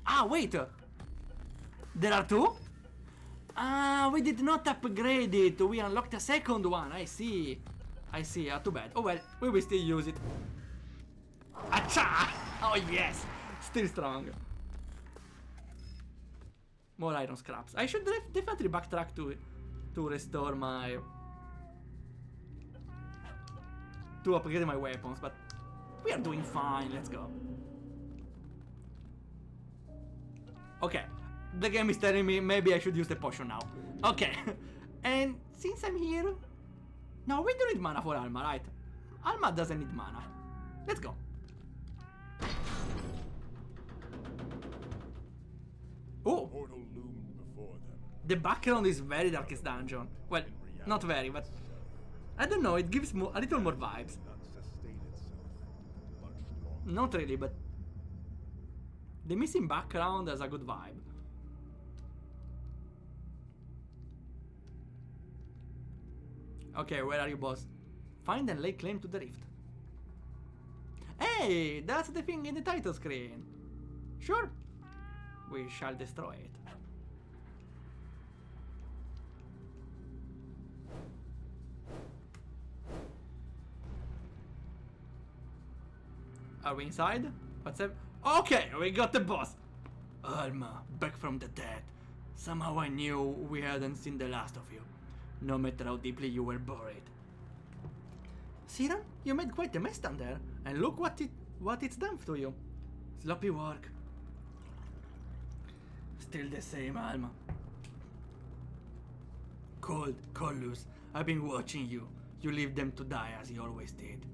Ah, wait! There are two? Ah, we did not upgrade it. We unlocked a second one. I see. I see. Too bad. Oh well, we will still use it. Acha! Oh yes! Still strong. More iron scraps. I should definitely backtrack to restore my... to upgrade my weapons, but we are doing fine. Let's go. Okay. The game is telling me maybe I should use the potion now. Okay. And since I'm here... No, we don't need mana for Alma, right? Alma doesn't need mana. Let's go. Oh! Portal loomed before them. The background is very Darkest Dungeon. Well, not very, but... I don't know, it gives a little more vibes. Not sustain itself much longer. Not really, but... The missing background has a good vibe. Okay, where are you, boss? Find and lay claim to the rift. Hey, that's the thing in the title screen. Sure. We shall destroy it. Are we inside? What's up? Okay, we got the boss. Alma, back from the dead. Somehow I knew we hadn't seen the last of you, no matter how deeply you were buried. Siran, you made quite a mess down there, and look what it's done to you. Sloppy work. Still the same, Alma. Cold, loose. I've been watching you. You leave them to die as you always did.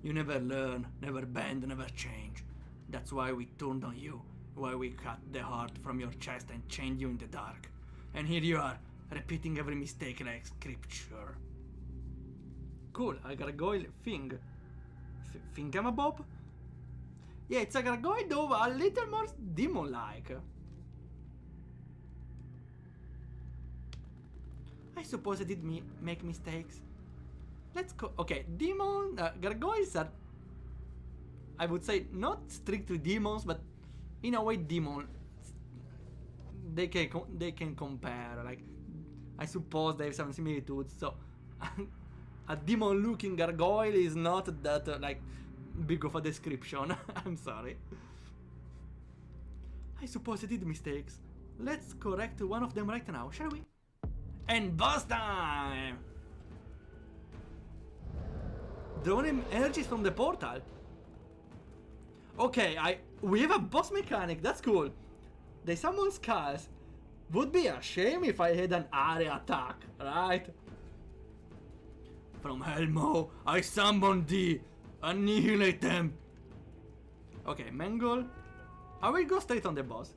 You never learn, never bend, never change. That's why we turned on you. Why we cut the heart from your chest and chained you in the dark. And here you are, repeating every mistake like scripture. Cool, a gargoyle thing. Thingamabob? Yeah, it's a gargoyle though, a little more demon-like. I suppose I did make mistakes. Let's go. Okay, gargoyles are, I would say, not strictly demons, but in a way demon. They can compare. Like, I suppose they have some similitudes. So, a demon-looking gargoyle is not that like big of a description. I'm sorry. I suppose I did mistakes. Let's correct one of them right now, shall we? And boss time! Drawing energies from the portal. Okay, we have a boss mechanic, that's cool. They summon skulls. Would be a shame if I had an area attack, right? From Helmo, I summon thee. Annihilate them. Okay, Mangle. I will go straight on the boss.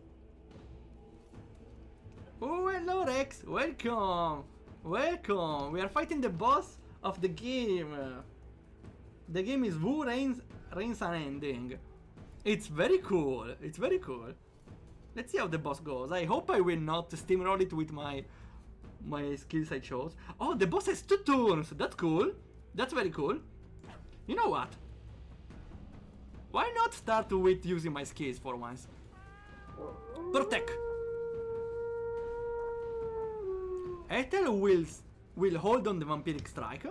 Oh, hello Rex, welcome. Welcome. We are fighting the boss of the game. The game is Who Reigns Unending. It's very cool. It's very cool. Let's see how the boss goes. I hope I will not steamroll it with my skills I chose. Oh, the boss has 2 turns. That's cool. That's very cool. You know what? Why not start with using my skills for once? Protect. Ethel will hold on the Vampiric Strike.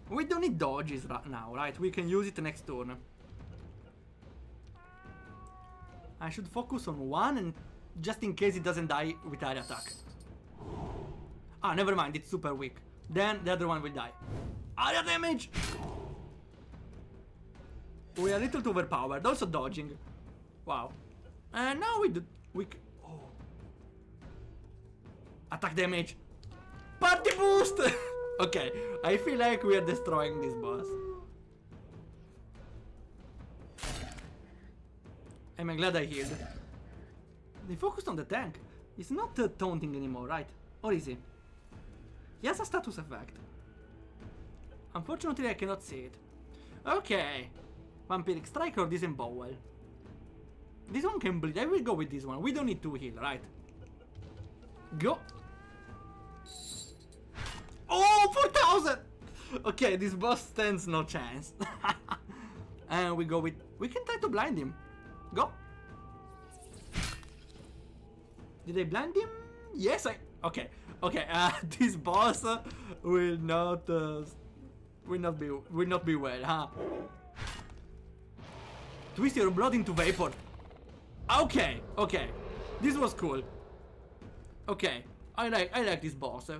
We don't need dodges now, right? We can use it next turn. I should focus on one, and just in case it doesn't die with area attack. Ah, never mind, it's super weak. Then the other one will die. Area damage! We are a little too overpowered, also dodging. Wow. And now oh. Attack damage. Party boost! Okay, I feel like we are destroying this boss. I'm glad I healed. They focused on the tank. He's not taunting anymore, right? Or is he? He has a status effect. Unfortunately, I cannot see it. Okay. Vampiric Strike or Disembowel. This one can bleed. I will go with this one. We don't need to heal, right? Go. Oh, 4,000! Okay, this boss stands no chance. And we go with... We can try to blind him. Go. Did I blind him? Yes, I... Okay. Okay, this boss will not be well, huh? Twist your blood into vapor. Okay, okay. This was cool. Okay, I like this boss.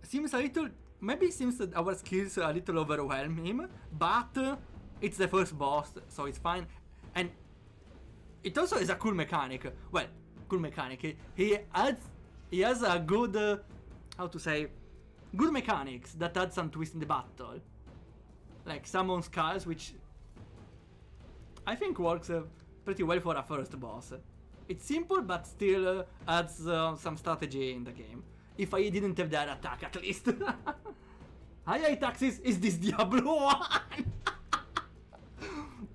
Seems a little... Maybe it seems that our skills a little overwhelm him, but it's the first boss, so it's fine. And it also is a cool mechanic. Well, cool mechanic. He has a good... how to say... Good mechanics that add some twist in the battle. Like summon skulls, which I think works pretty well for a first boss. It's simple, but still adds some strategy in the game. If I didn't have that attack, at least. Hi, Taxis, is this Diablo 1?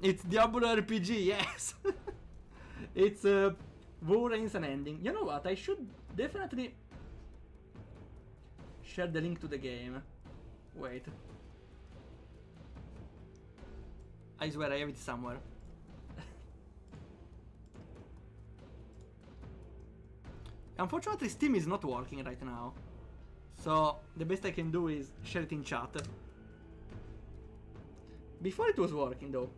It's Diablo RPG, yes. It's War Reigns Unending. You know what? I should definitely share the link to the game. Wait. I swear I have it somewhere. Unfortunately, Steam is not working right now. So, the best I can do is share it in chat. Before it was working, though.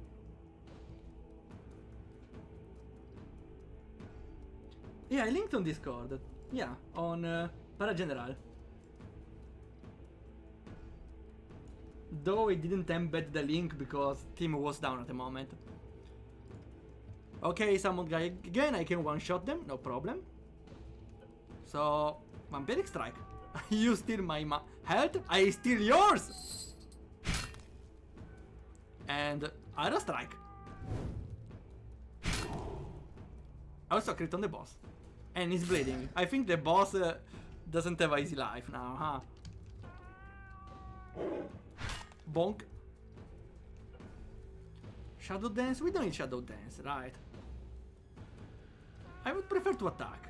Yeah, I linked on Discord. Yeah, on Parageneral. Though it didn't embed the link because Steam was down at the moment. Okay, summoned guy again, I can one-shot them, no problem. So, Vampiric Strike. You steal my health, I steal yours! And Aero Strike. Also crit on the boss. And he's bleeding. I think the boss doesn't have easy life now, huh? Bonk. Shadow Dance? We don't need Shadow Dance, right? I would prefer to attack.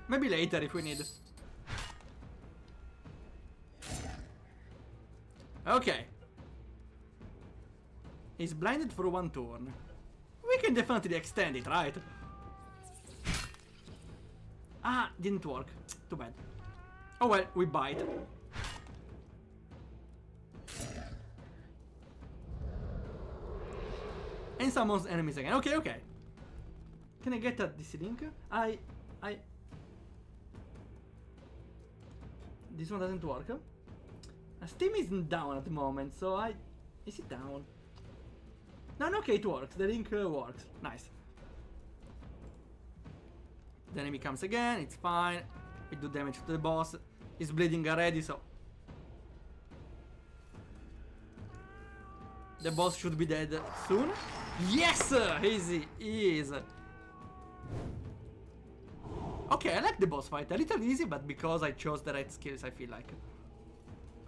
Maybe later if we need. Okay. He's blinded for one turn. We can definitely extend it, right? Ah, didn't work. Too bad. Oh well, we bite. And summons enemies again. Okay, okay. Can I get at this link? This one doesn't work. Steam isn't down at the moment, so is it down? No, okay, it works. The link works. Nice. The enemy comes again, it's fine. We do damage to the boss. He's bleeding already, so... The boss should be dead soon. Yes! Easy, he is. Okay, I like the boss fight. A little easy, but because I chose the right skills, I feel like...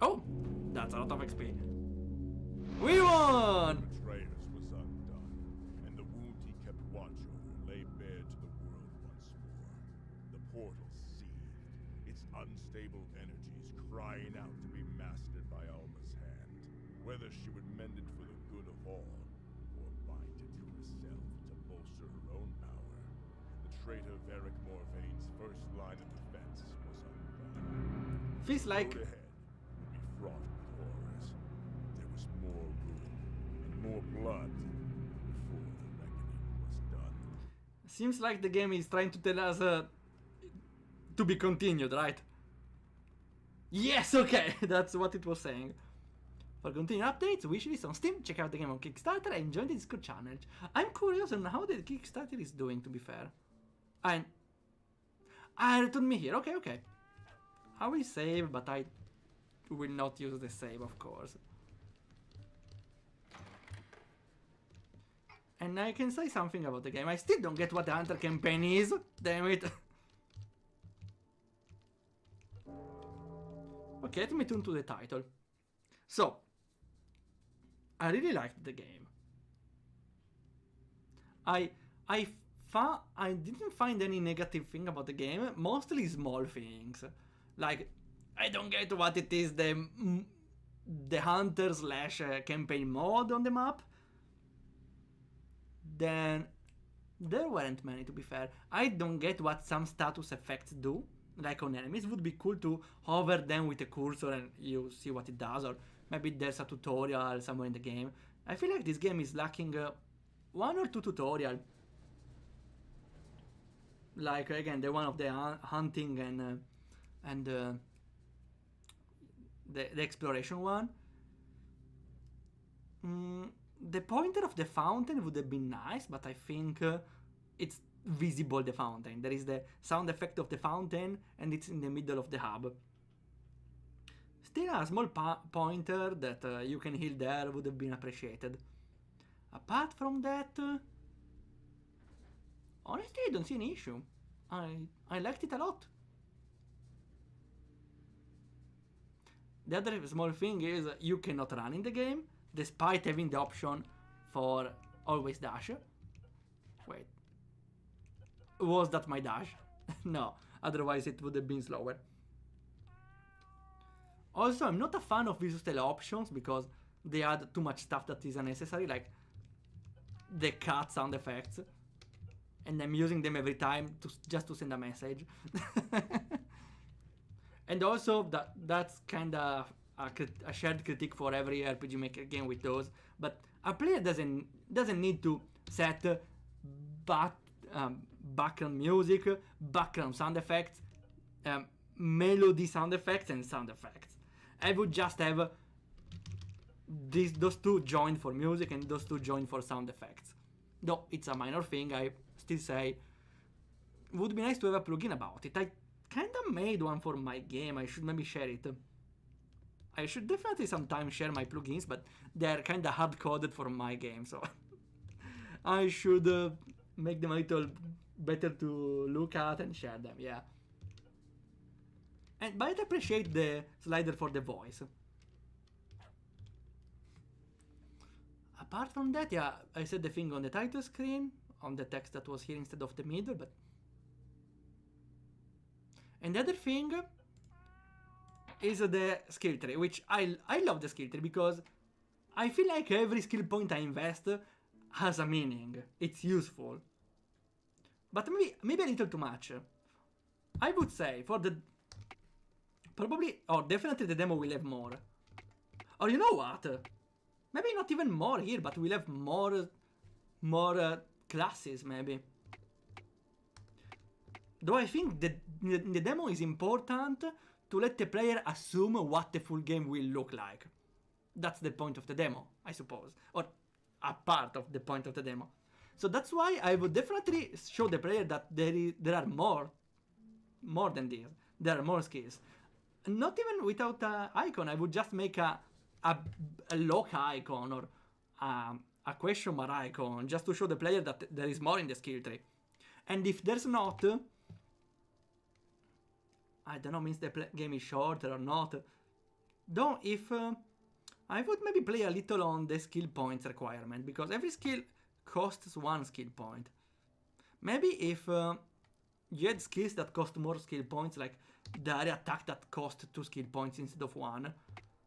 Oh! That's a lot of XP. We won! Atreus was undone, and the wound he kept watch over lay bare to the world once more. The portal seethed, its unstable energies crying out to be mastered by Alma's hand. Whether she would mend it for the good of all, or bind it to herself to bolster her own power, the traitor Varric Morvaine's first line of defense was undone. Feels like... The road ahead would be fraught with horrors. There was more ruin and more blood before the reckoning was done. Seems like the game is trying to tell us to be continued, right? Yes, okay, that's what it was saying. For continued updates, wishlist on Steam, check out the game on Kickstarter, and join the Discord channel. I'm curious on how the Kickstarter is doing, to be fair. And... return me here, okay, okay. I will save, but I will not use the save, of course. And I can say something about the game. I still don't get what the Hunter campaign is. Damn it. Okay, let me turn to the title. So, I really liked the game. I I I didn't find any negative thing about the game. Mostly small things, like I don't get what it is the hunter slash campaign mode on the map. Then there weren't many, to be fair. I don't get what some status effects do, like on enemies. Would be cool to hover them with a cursor and you see what it does, or maybe there's a tutorial somewhere in the game. I feel like this game is lacking one or two tutorial. Like again, the one of the hunting and the exploration one. The pointer of the fountain would have been nice, but I think it's visible, the fountain. There is the sound effect of the fountain, and it's in the middle of the hub. Still, a small pointer that you can heal there would have been appreciated. Apart from that, honestly, I don't see any issue. I liked it a lot. The other small thing is you cannot run in the game, despite having the option for always dash. Wait. Was that my dash? No, otherwise it would have been slower. Also, I'm not a fan of visual style options because they add too much stuff that is unnecessary, like the cut sound effects. And I'm using them every time just to send a message. And also, that's kind of a shared critique for every RPG Maker game with those. But a player doesn't need to set background music, background sound effects, melody sound effects, and sound effects. I would just have those two joined for music and those two joined for sound effects. Though it's a minor thing, I still say would be nice to have a plugin about it. I kinda made one for my game. I should maybe share it. I should definitely sometimes share my plugins, but they're kinda hard coded for my game, so I should make them a little better to look at and share them. Yeah. But I appreciate the slider for the voice. Apart from that, yeah, I said the thing on the title screen, on the text that was here instead of the middle, but... And the other thing is the skill tree, which I love the skill tree because I feel like every skill point I invest has a meaning. It's useful. But maybe a little too much. I would say for the... Probably, or definitely the demo will have more. Or you know what? Maybe not even more here, but we'll have more classes, maybe. Though I think the demo is important to let the player assume what the full game will look like. That's the point of the demo, I suppose. Or a part of the point of the demo. So that's why I would definitely show the player that there are more than this. There are more skills. Not even without an icon, I would just make a lock icon or a question mark icon just to show the player that there is more in the skill tree. And if there's not, I don't know, means the game is shorter or not. Though if I would maybe play a little on the skill points requirement, because every skill costs 1 skill point. Maybe if you had skills that cost more skill points, like the area attack that cost 2 skill points instead of 1,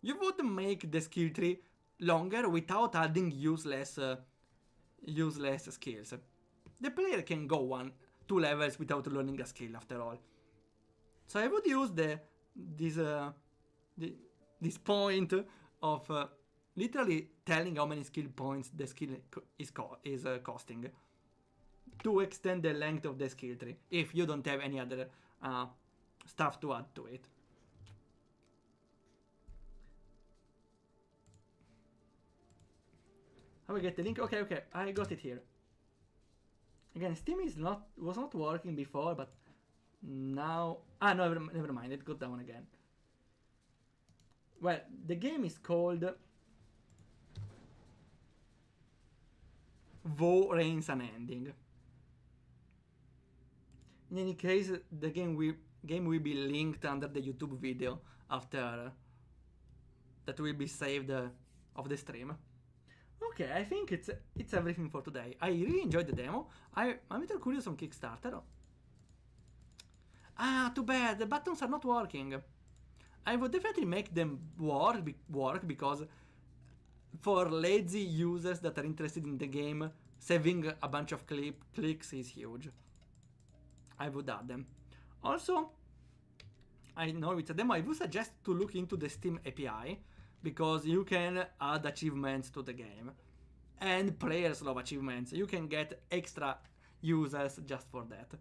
you would make the skill tree longer without adding useless skills. The player can go 2 levels without learning a skill after all. So I would use this point of literally telling how many skill points the skill is costing to extend the length of the skill tree if you don't have any other stuff to add to it. How do I get the link? Okay, I got it here. Again, Steam was not working before, but now... no, never mind, it got down again. Well, the game is called Wo Reigns Unending. In any case, the game will be linked under the YouTube video after that will be saved of the stream. Okay, I think it's everything for today. I really enjoyed the demo. I'm a little curious on Kickstarter. Ah, too bad, the buttons are not working. I would definitely make them work because for lazy users that are interested in the game, saving a bunch of clicks is huge. I would add them. Also, I know it's a demo, I would suggest to look into the Steam API because you can add achievements to the game. And players love achievements. You can get extra users just for that.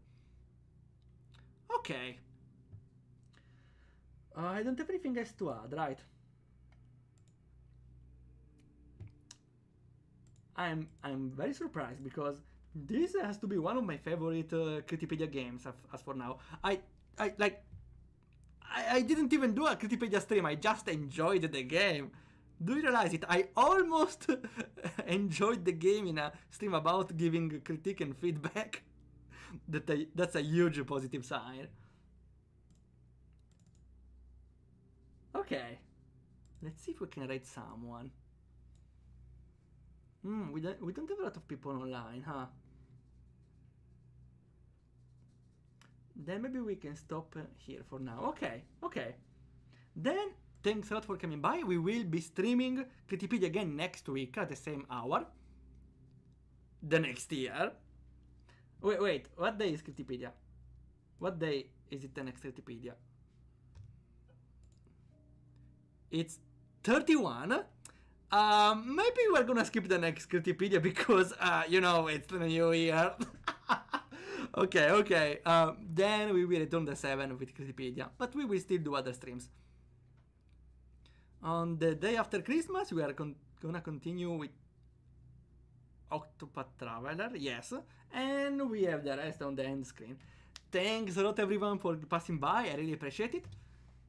Okay. I don't have anything else to add, right? I'm very surprised because this has to be one of my favorite Critipedia games as for now. I didn't even do a Critipedia stream, I just enjoyed the game. Do you realize it? I almost enjoyed the game in a stream about giving critique and feedback. That's a huge positive sign. Okay. Let's see if we can rate someone. We don't have a lot of people online, huh? Then maybe we can stop here for now. Okay. Then, thanks a lot for coming by. We will be streaming Critipedia again next week at the same hour. The next year. Wait, what day is Critipedia? What day is it the next Critipedia? It's 31. Maybe we're gonna skip the next Critipedia because, it's the new year. Okay. Then we will return the 7 with Critipedia, but we will still do other streams. On the day after Christmas, we are gonna continue with Octopath Traveler, yes, and we have the rest on the end screen. Thanks a lot everyone for passing by, I really appreciate it.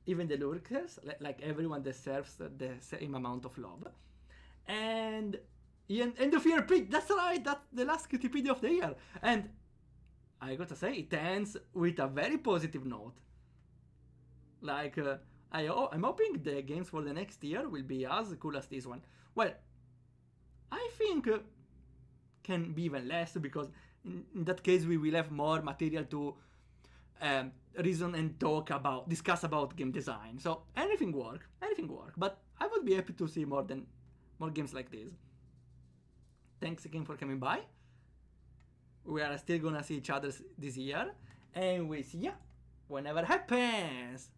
Even the lurkers, like everyone deserves the same amount of love. And end of year pick, that's right, that's the last Critipedia of the year. And I gotta say, it ends with a very positive note. Like, I'm hoping the games for the next year will be as cool as this one. Well, I think can be even less because in that case we will have more material to reason and discuss about game design. So anything work. But I would be happy to see more games like this. Thanks again for coming by. We are still gonna see each other this year, and we see ya whenever happens.